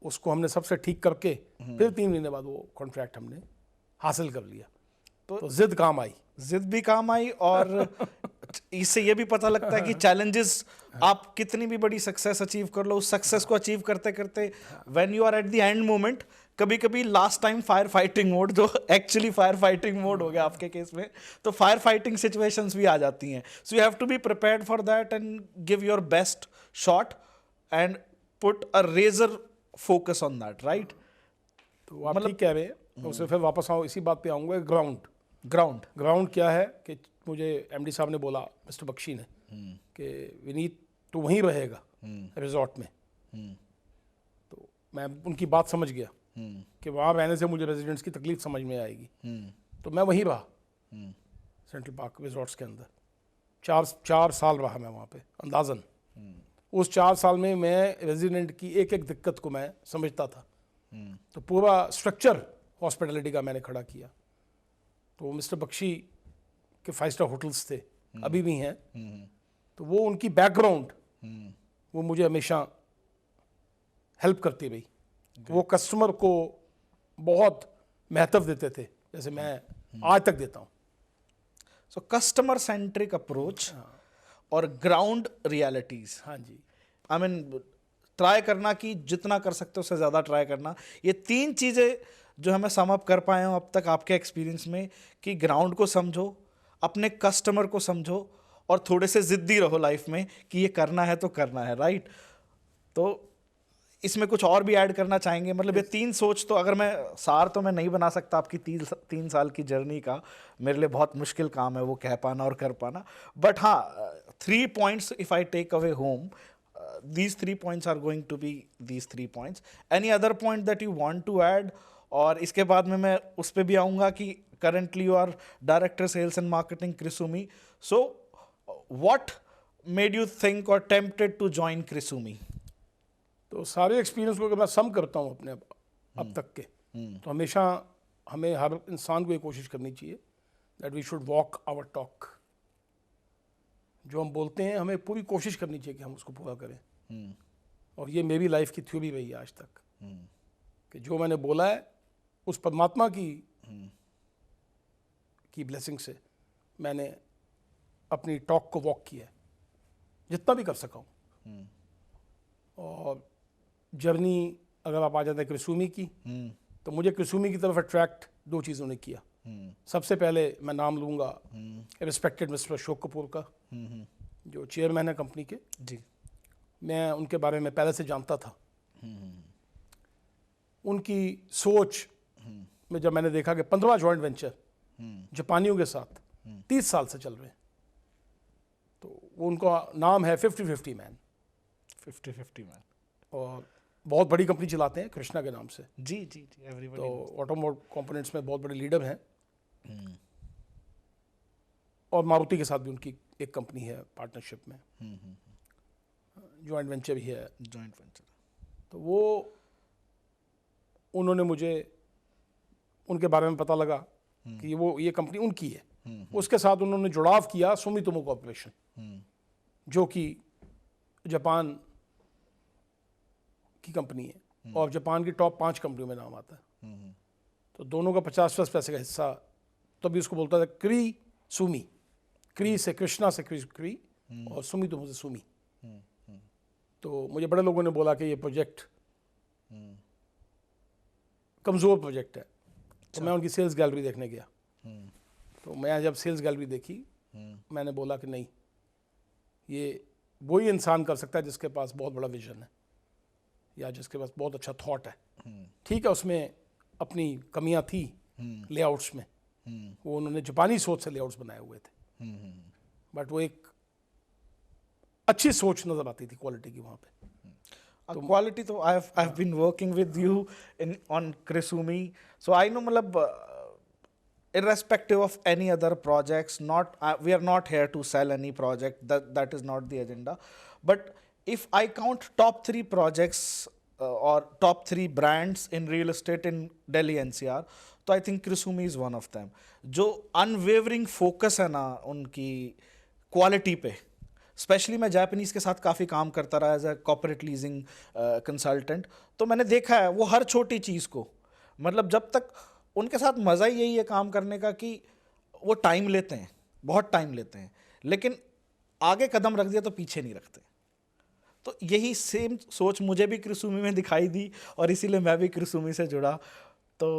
उसको हमने सबसे ठीक करके फिर 3 महीने बाद वो कॉन्ट्रैक्ट हमने हासिल कर लिया। तो जिद काम आई। जिद भी काम आई, और इससे ये भी पता लगता है कि चैलेंजेस, आप कितनी भी बड़ी सक्सेस अचीव कर लो, उस सक्सेस को अचीव करते करते when you are at the end moment, कभी कभी last time fire fighting mode, जो एक्चुअली फायर फाइटिंग मोड हो गया आपके केस में, तो फायर फाइटिंग सिचुएशंस भी आ जाती हैं। So you have to be prepared for that and give your best shot and put a razor focus on that, right? तो आप ठीक कह रहे हैं। उससे फिर वापस आओ, इसी बात पे आऊँगा। ग्राउंड क्या है कि मुझे एमडी साहब ने बोला, मिस्टर बख्शी ने, कि विनीत तू वहीं रहेगा रिजॉर्ट में। तो मैं उनकी बात समझ गया कि वहाँ रहने से मुझे रेजिडेंट्स की तकलीफ समझ में आएगी, तो मैं वहीं रहा सेंट्रल पार्क रिजॉर्ट्स के अंदर। 4 साल रहा मैं वहाँ पे अंदाज़न। उस 4 साल में मैं रेजिडेंट की एक एक दिक्कत को मैं समझता था। तो पूरा स्ट्रक्चर हॉस्पिटलिटी का मैंने खड़ा किया। तो मिस्टर बख्शी के 5 स्टार होटल्स थे, अभी भी हैं, तो वो उनकी बैकग्राउंड वो मुझे हमेशा हेल्प करती रही। वो कस्टमर को बहुत महत्व देते थे, जैसे मैं आज तक देता हूँ। सो कस्टमर सेंट्रिक अप्रोच और ग्राउंड रियलिटीज, हाँ जी, आई मीन ट्राई करना कि जितना कर सकते हो उससे ज़्यादा ट्राई करना, ये 3 चीज़ें जो हमें सम अप कर पाए हो अब तक आपके एक्सपीरियंस में, कि ग्राउंड को समझो, अपने कस्टमर को समझो, और थोड़े से ज़िद्दी रहो लाइफ में कि ये करना है तो करना है, राइट? तो इसमें कुछ और भी ऐड करना चाहेंगे? मतलब ये 3 सोच, तो अगर मैं सार तो मैं नहीं बना सकता आपकी 3 साल की जर्नी का, मेरे लिए बहुत मुश्किल काम है वो कह पाना और कर पाना, बट हाँ 3 points if I take away home, these 3 points are going to be these 3 points. Any other point that you want to add? और इसके बाद में मैं उस पर भी आऊँगा कि currently you are Director Sales and Marketing Krisumi. So what made you think or tempted to join Krisumi? तो सारे एक्सपीरियंस को अगर मैं सम करता हूँ अपने अब तक के, तो हमेशा हमें हर इंसान को ये कोशिश करनी चाहिए that we should walk our talk. जो हम बोलते हैं हमें पूरी कोशिश करनी चाहिए कि हम उसको पूरा करें। और ये मेरी लाइफ की थ्योरी रही है आज तक, कि जो मैंने बोला है उस परमात्मा की ब्लेसिंग से मैंने अपनी टॉक को वॉक किया है जितना भी कर सका हूँ। और जर्नी अगर आप आ जाते हैं क्रिसूमी की, तो मुझे क्रिसूमी की तरफ अट्रैक्ट 2 चीज़ों ने किया। सबसे पहले मैं नाम लूँगा रिस्पेक्टेड मिस्टर अशोक कपूर का, जो चेयरमैन है कंपनी के। जी, मैं उनके बारे में पहले से जानता था। उनकी सोच में जब मैंने देखा कि 15 जॉइंट वेंचर जापानियों के साथ 30 साल से चल रहे हैं, तो वो उनका नाम है 50-50 मैन। 50-50 मैन, और बहुत बड़ी कंपनी चलाते हैं कृष्णा के नाम से। जी जी जी, एवरीबॉडी। तो ऑटोमोटिव कंपोनेंट्स में बहुत बड़े लीडर हैं। और मारुति के साथ भी उनकी एक कंपनी है पार्टनरशिप में, जॉइंट वेंचर भी है। Joint venture. तो वो उन्होंने मुझे उनके बारे में पता लगा कि ये कंपनी उनकी है। उसके साथ उन्होंने जुड़ाव किया सुमितोमो कॉर्पोरेशन, जो कि जापान की कंपनी है और जापान की टॉप 5 कंपनियों में नाम आता है। तो दोनों का 50% का हिस्सा, तभी उसको बोलता था क्री सुमी। क्री से कृष्णा से क्री और सुमितोमो से सुमी। तो मुझे बड़े लोगों ने बोला कि ये प्रोजेक्ट कमज़ोर प्रोजेक्ट है, तो मैं उनकी सेल्स गैलरी देखने गया। तो मैं जब सेल्स गैलरी देखी, मैंने बोला कि नहीं, ये वही इंसान कर सकता है जिसके पास बहुत बड़ा विजन है या जिसके पास बहुत अच्छा थॉट है। ठीक है, उसमें अपनी कमियां थी लेआउट्स में, वो उन्होंने जापानी सोच से लेआउट्स बनाए हुए थे, बट वो एक अच्छी सोच नजर आती थी क्वालिटी की वहाँ पे। क्वालिटी तो I've been working with you on Krisumi, so I know मतलब irrespective of any other projects, not we are not here to sell any project, that is not the agenda, but if I count top 3 projects or top 3 brands in real estate in Delhi NCR, तो I think Krisumi is one of them. जो unwavering focus है ना उनकी quality पे, specially मैं Japanese के साथ काफ़ी काम करता रहा as a corporate leasing consultant, तो मैंने देखा है वो हर छोटी चीज़ को, मतलब जब तक उनके साथ मज़ा ही यही है काम करने का कि वो टाइम लेते हैं, बहुत टाइम लेते हैं, लेकिन आगे कदम रख दिया तो पीछे नहीं रखते। तो यही सेम सोच मुझे भी क्रिसुमी में दिखाई दी और इसीलिए मैं भी क्रिसुमी से जुड़ा। तो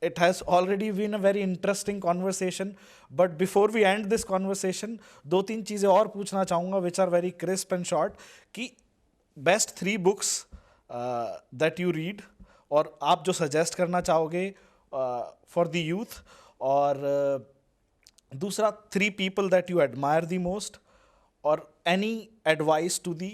it has already been a very interesting conversation, but before we end this conversation, 2-3 चीज़ें और पूछना चाहूँगा which are very crisp and short, कि best 3 books that you read, और आप जो suggest करना चाहोगे for the youth, और दूसरा 3 people that you admire the most, और any advice to the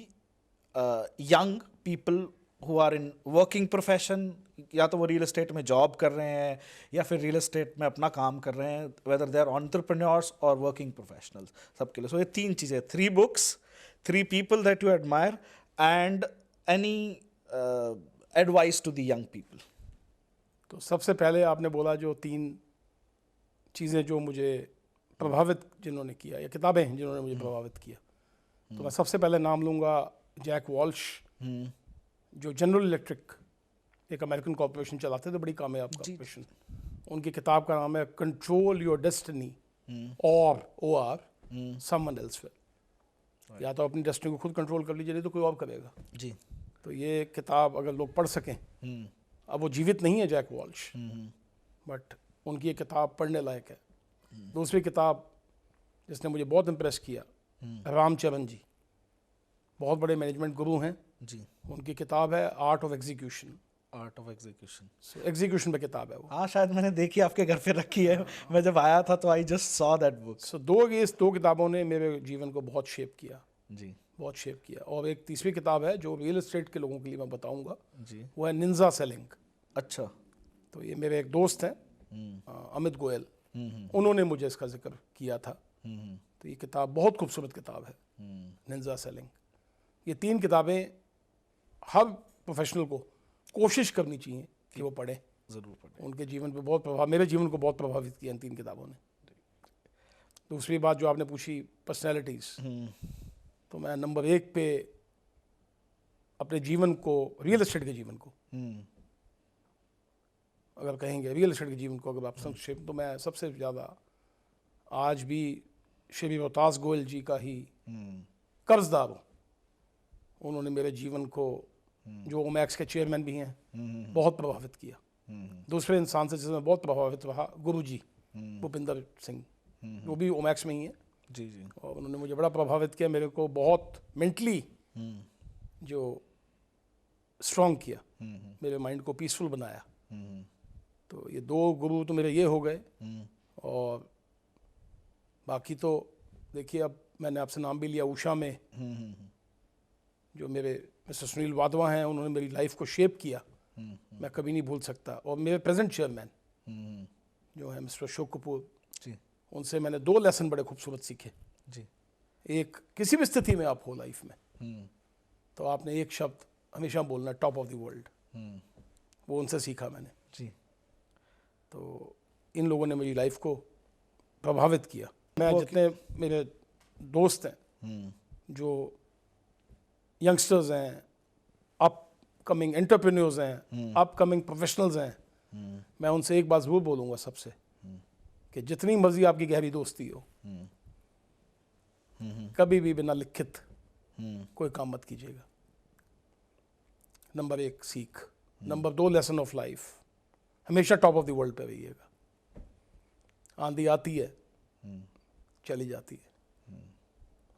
young people who are in working profession, या तो वो रियल एस्टेट में जॉब कर रहे हैं या फिर रियल एस्टेट में अपना काम कर रहे हैं, वेदर दे आर एंटरप्रेन्योर्स और वर्किंग प्रोफेशनल्स, सबके लिए। सो ये 3 चीज़ें, 3 books, 3 people that you admire, and any advice to the young people. तो सबसे पहले आपने बोला जो 3 चीज़ें जो मुझे प्रभावित जिन्होंने किया, या किताबें हैं जिन्होंने मुझे प्रभावित किया, तो मैं सबसे पहले नाम लूँगा जैक वॉल्श, जो जनरल इलेक्ट्रिक एक अमेरिकन कॉर्पोरेशन चलाते थे, बड़ी कामयाब कॉर्पोरेशन। उनकी किताब का नाम है कंट्रोल योर डेस्टिनी और समवन एल्सवेयर, या तो अपनी डेस्टिनी को खुद कंट्रोल कर लीजिए, नहीं तो कोई और करेगा जी। तो ये किताब अगर लोग पढ़ सकें, अब वो जीवित नहीं है जैक वॉल्श, बट उनकी ये किताब पढ़ने लायक है। दूसरी किताब जिसने मुझे बहुत इम्प्रेस किया, रामचरण जी, बहुत बड़े मैनेजमेंट गुरु हैं जी। उनकी किताब है art of execution. Art of execution, execution पे किताब है वो। हाँ, शायद मैंने देखी, आपके घर पे रखी है, मैं जब आया था तो I just saw that book. So इस दो किताबों ने मेरे जीवन को बहुत शेप किया जी, बहुत शेप किया। और एक तीसरी किताब है जो रियल एस्टेट के लोगों के लिए मैं बताऊंगा जी। वो है निंजा सेलिंग। अच्छा। तो ये मेरे एक दोस्त हैं अमित गोयल, उन्होंने मुझे इसका जिक्र किया था। तो ये किताब बहुत खूबसूरत किताब है, निंजा सेलिंग। ये 3 किताबें हर प्रोफेशनल को कोशिश करनी चाहिए कि वो पढ़ें, ज़रूर पढ़ें। उनके जीवन पे बहुत प्रभाव, मेरे जीवन को बहुत प्रभावित किया इन 3 किताबों ने। दूसरी बात जो आपने पूछी पर्सनैलिटीज़, तो मैं नंबर 1 पे अपने जीवन को, रियल एस्टेट के जीवन को अगर कहेंगे, रियल एस्टेट के जीवन को अगर आप संक्षेप, तो मैं सबसे ज़्यादा आज भी श्री रोहतास गोयल जी का ही कर्जदार हूँ। उन्होंने मेरे जीवन को, जो ओमैक्स के चेयरमैन भी हैं, बहुत प्रभावित किया। दूसरे इंसान से जिसमें बहुत प्रभावित रहा, गुरु जी भूपिंदर सिंह, वो भी ओमैक्स में ही है जी जी। और उन्होंने मुझे बड़ा प्रभावित किया, मेरे को बहुत मेंटली जो स्ट्रॉन्ग किया, मेरे माइंड को पीसफुल बनाया। तो ये 2 गुरु तो मेरे ये हो गए। और बाकी तो देखिए, अब मैंने आपसे नाम भी लिया, उषा में जो मेरे मिस्टर सुनील वाधवा हैं, उन्होंने मेरी लाइफ को शेप किया, मैं कभी नहीं भूल सकता। और मेरे प्रेजेंट चेयरमैन जो है मिस्टर अशोक कपूर जी, उनसे मैंने 2 लेसन बड़े खूबसूरत सीखे जी। एक, किसी भी स्थिति में आप हो लाइफ में, तो आपने एक शब्द हमेशा बोलना, टॉप ऑफ द वर्ल्ड। वो उनसे सीखा मैंने जी। तो इन लोगों ने मेरी लाइफ को प्रभावित किया। मैं जितने मेरे दोस्त हैं जो यंगस्टर्स हैं, अपकमिंग एंटरप्रेन्योर्स हैं, अपकमिंग प्रोफेशनल्स हैं, मैं उनसे एक बात ज़रूर बोलूँगा सबसे, कि जितनी मर्जी आपकी गहरी दोस्ती हो, कभी भी बिना लिखित कोई काम मत कीजिएगा। नंबर 1 सीख। नंबर 2 लेसन ऑफ लाइफ, हमेशा टॉप ऑफ द वर्ल्ड पे रहिएगा। आंधी आती है, चली जाती है।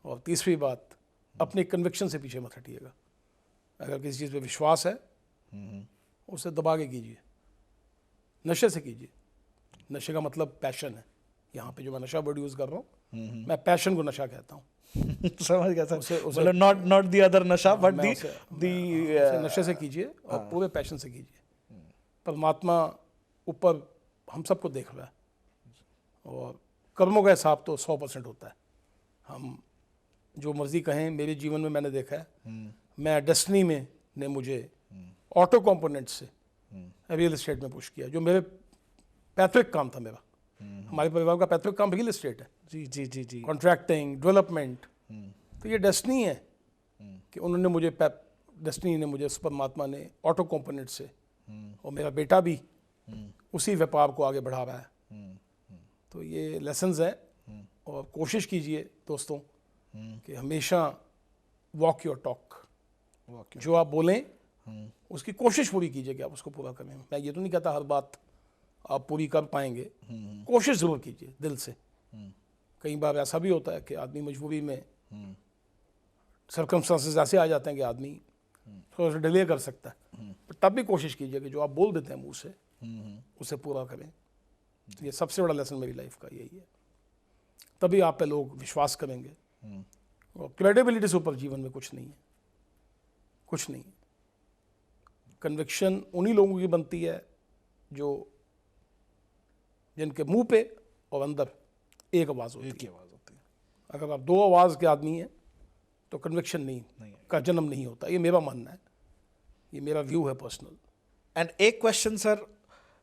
और तीसरी बात, अपने कन्विक्शन से पीछे मत हटिएगा। अगर किसी चीज़ पे विश्वास है, उसे दबा के कीजिए, नशे से कीजिए। नशे का मतलब पैशन है। यहाँ पे जो मैं नशा वर्ड यूज़ कर रहा हूँ, मैं पैशन को नशा कहता हूँ। समझ गया सर, मतलब नॉट द अदर नशा बट उसे नशे से कीजिए और पूरे पैशन से कीजिए। परमात्मा ऊपर हम सबको देख रहा है और कर्मों का हिसाब तो 100% होता है। हम जो मर्जी कहें, मेरे जीवन में मैंने देखा है, मैं डेस्टिनी में ने मुझे ऑटो कंपोनेंट से रियल एस्टेट में पुश किया, जो मेरे पैतृक काम था। मेरा हमारे परिवार का पैतृक काम रियल एस्टेट है। जी जी जी जी। Contracting, development. तो ये डेस्टिनी है कि उन्होंने मुझे, डेस्टिनी ने मुझे, परमात्मा ने ऑटो कंपोनेंट से, और मेरा बेटा भी उसी व्यापार को आगे बढ़ा रहा है। तो ये लेसन्स है। और कोशिश कीजिए दोस्तों कि हमेशा वॉक योर टॉक। जो आप बोलें उसकी कोशिश पूरी कीजिए कि आप उसको पूरा करें। मैं ये तो नहीं कहता हर बात आप पूरी कर पाएंगे, कोशिश ज़रूर कीजिए दिल से। कई बार ऐसा भी होता है कि आदमी मजबूरी में, सर्कमस्टांसेस ऐसे आ जाते हैं कि आदमी थोड़ा सा डिले कर सकता है, पर तब भी कोशिश कीजिए कि जो आप बोल देते हैं मुँह से, उसे पूरा करें। तो ये सबसे बड़ा लेसन मेरी लाइफ का यही है। तभी आप पे लोग विश्वास करेंगे। और क्रेडिबिलिटी से ऊपर जीवन में कुछ नहीं है, कुछ नहीं है। कन्विक्शन उन्हीं लोगों की बनती है जो, जिनके मुंह पे और अंदर एक आवाज़ होती है। अगर आप दो आवाज़ के आदमी हैं तो कन्विक्शन नहीं का जन्म नहीं होता। ये मेरा मानना है, ये मेरा व्यू है पर्सनल। एंड एक क्वेश्चन सर,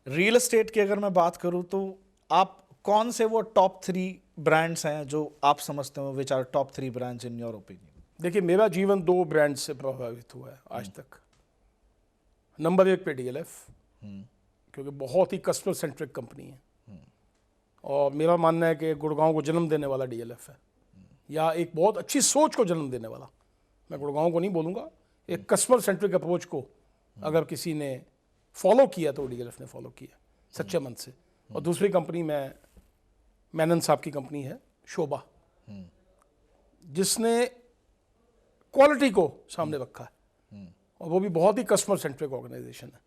रियल एस्टेट की अगर मैं बात करूं तो आप कौन से वो टॉप 3 ब्रांड्स हैं जो आप समझते हो, which are top 3 brands in your opinion? देखिए, मेरा जीवन 2 ब्रांड से प्रभावित हुआ है आज तक। नंबर 1 पे DLF, क्योंकि बहुत ही कस्टमर सेंट्रिक कंपनी है। और मेरा मानना है कि गुड़गांव को जन्म देने वाला DLF है, या एक बहुत अच्छी सोच को जन्म देने वाला। मैं गुड़गांव को नहीं बोलूँगा, एक कस्टमर सेंट्रिक अप्रोच को अगर किसी ने फॉलो किया तो DLF ने फॉलो किया सच्चे मन से। और दूसरी कंपनी मेनन साहब की कंपनी है शोभा, जिसने क्वालिटी को सामने रखा है, और वो भी बहुत ही कस्टमर सेंट्रिक ऑर्गेनाइजेशन है।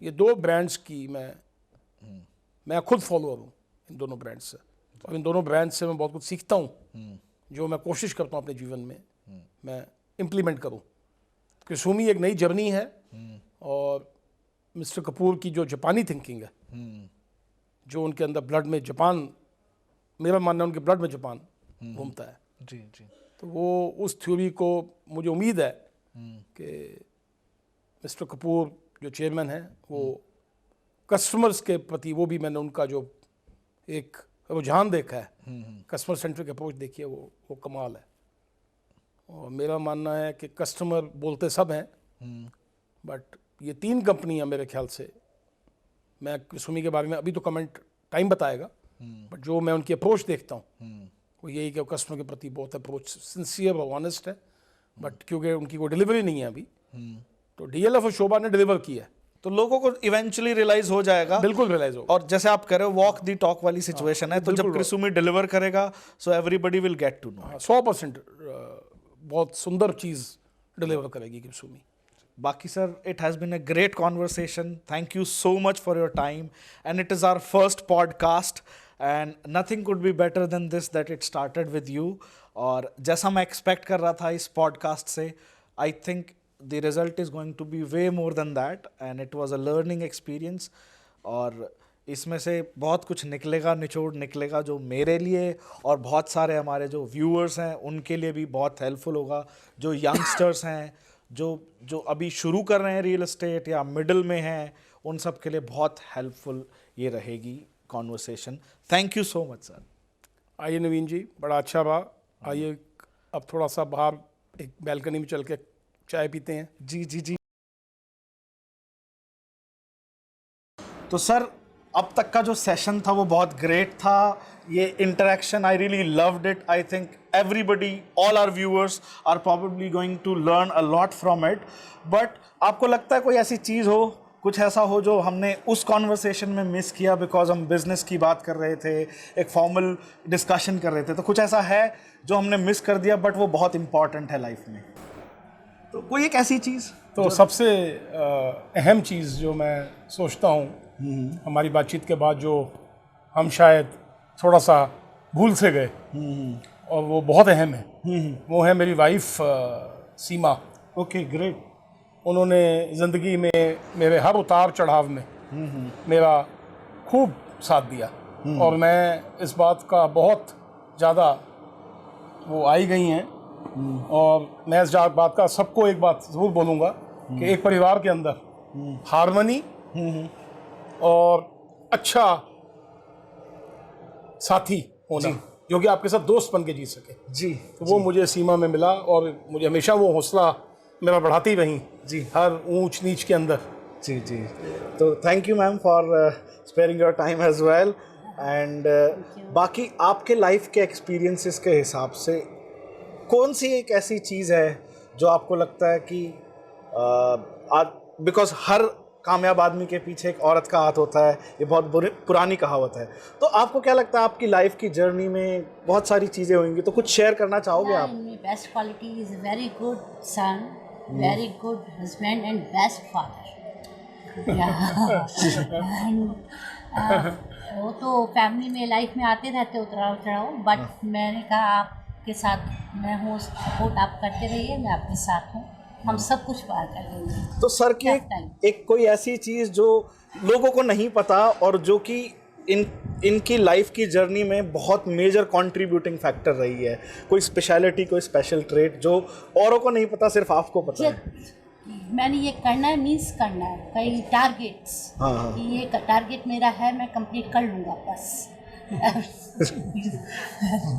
ये 2 ब्रांड्स की मैं खुद फॉलोअर हूँ इन दोनों ब्रांड्स से, और इन दोनों ब्रांड्स से मैं बहुत कुछ सीखता हूँ, जो मैं कोशिश करता हूँ अपने जीवन में मैं इम्प्लीमेंट करूँ। कुसुमी एक नई जर्नी है, और मिस्टर कपूर की जो जापानी थिंकिंग है, जो उनके अंदर ब्लड में जापान, मेरा मानना है उनके ब्लड में जापान घूमता है। जी जी। तो वो उस थ्योरी को, मुझे उम्मीद है कि मिस्टर कपूर जो चेयरमैन हैं, वो कस्टमर्स के प्रति, वो भी मैंने उनका जो एक रुझान देखा है, कस्टमर सेंट्रिक अप्रोच देखिए, वो कमाल है। और मेरा मानना है कि कस्टमर बोलते सब हैं, बट ये 3 कंपनियां मेरे ख्याल से, मैं कुसुमी के बारे में अभी तो कमेंट टाइम बताएगा, बट जो मैं उनकी अप्रोच देखता हूँ वो यही कि कस्टमर के प्रति बहुत अप्रोच सिंसियर और ऑनेस्ट है। बट क्योंकि उनकी कोई डिलीवरी नहीं है अभी, तो DLF और शोभा ने डिलीवर किया है, तो लोगों को इवेंचुअली रियलाइज हो जाएगा। बिल्कुल रियलाइज होगा। और जैसे आप कह रहे हो वॉक दी टॉक वाली सिचुएशन है, तो जब कुसुमी डिलीवर करेगा so everybody will get to know. 100% बहुत सुंदर चीज़ डिलीवर करेगी Kusumi. Baki sir, it has been a great conversation. Thank you so much for your time. And it is our first podcast. And nothing could be better than this, that it started with you. और जैसा मैं expect कर रहा था इस podcast से, I think the result is going to be way more than that. And it was a learning experience. और इसमें से बहुत कुछ निकलेगा, निचोड़ निकलेगा, जो मेरे लिए और बहुत सारे हमारे जो viewers हैं उनके लिए भी बहुत helpful होगा। जो youngsters हैं, जो अभी शुरू कर रहे हैं रियल एस्टेट या मिडिल में हैं, उन सब के लिए बहुत हेल्पफुल ये रहेगी conversation. Thank you so much sir. आइए नवीन जी, बड़ा अच्छा रहा। आइए अब थोड़ा सा बाहर एक बैल्कनी में चल के चाय पीते हैं। जी जी जी। तो सर, अब तक का जो सेशन था वो बहुत ग्रेट था। ये interaction I really loved it. I think everybody, all our viewers are probably going to learn a lot from it. But आपको लगता है कोई ऐसी चीज़ हो, कुछ ऐसा हो जो हमने उस कॉन्वर्सेशन में मिस किया बिकॉज हम बिजनेस की बात कर रहे थे, एक फॉर्मल डिस्कशन कर रहे थे, तो कुछ ऐसा है जो हमने मिस कर दिया बट वो बहुत इंपॉर्टेंट है लाइफ में, तो कोई एक ऐसी चीज़? तो सबसे अहम चीज़ जो मैं सोचता हूँ हमारी बातचीत के बाद, जो हम शायद थोड़ा सा भूल से गए और वो बहुत अहम है, वो है मेरी वाइफ सीमा। Okay, great. उन्होंने ज़िंदगी में मेरे हर उतार चढ़ाव में मेरा खूब साथ दिया और मैं इस बात का बहुत ज़्यादा, वो आई गई हैं और मैं इस बात का सबको एक बात ज़रूर बोलूँगा कि एक परिवार के अंदर हार्मनी और अच्छा साथी होना जो कि आपके साथ दोस्त बन के जी सके जी, तो वो मुझे सीमा में मिला और मुझे हमेशा वो हौसला मेरा बढ़ाती रही जी, हर ऊंच नीच के अंदर। जी जी। तो thank you ma'am for sparing your time as well. And बाकी आपके लाइफ के एक्सपीरियंसेस के हिसाब से कौन सी एक ऐसी चीज़ है जो आपको लगता है कि बिकॉज हर कामयाब आदमी के पीछे एक औरत का हाथ होता है, ये बहुत पुरानी कहावत है, तो आपको क्या लगता है आपकी लाइफ की जर्नी में बहुत सारी चीज़ें होंगी, तो कुछ शेयर करना चाहोगे आप? Best quality is very good son, very good husband and best father. वो तो फैमिली में लाइफ में आते रहते उतराव चढ़ाव, बट मैंने कहा आपके साथ मैं हूँ, सपोर्ट आप करते रहिए, मैं आपके साथ हूँ, हम सब कुछ पार कर लेंगे। तो सर की एक कोई ऐसी चीज़ जो लोगों को नहीं पता और जो कि इनकी लाइफ की जर्नी में बहुत मेजर कंट्रीब्यूटिंग फैक्टर रही है, कोई स्पेशलिटी, कोई स्पेशल ट्रेट जो औरों को नहीं पता, सिर्फ आपको पता है? मैंने ये करना है, मीन्स करना है, कई टारगेट्स, ये टारगेट मेरा है, मैं कंप्लीट कर लूँगा बस।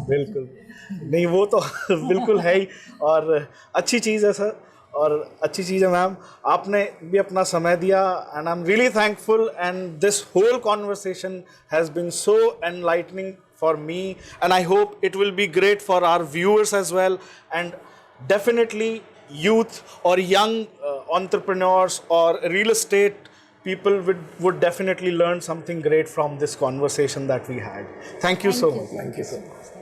बिल्कुल नहीं, वो तो बिल्कुल है ही, और अच्छी चीज़ है सर, और अच्छी चीज़ है मैम, आपने भी अपना समय दिया and I am really thankful and this whole conversation has been so enlightening for me and I hope it will be great for our viewers as well and definitely youth or young entrepreneurs or real estate people would definitely learn something great from this conversation that we had. Thank you so much. Thank you so much.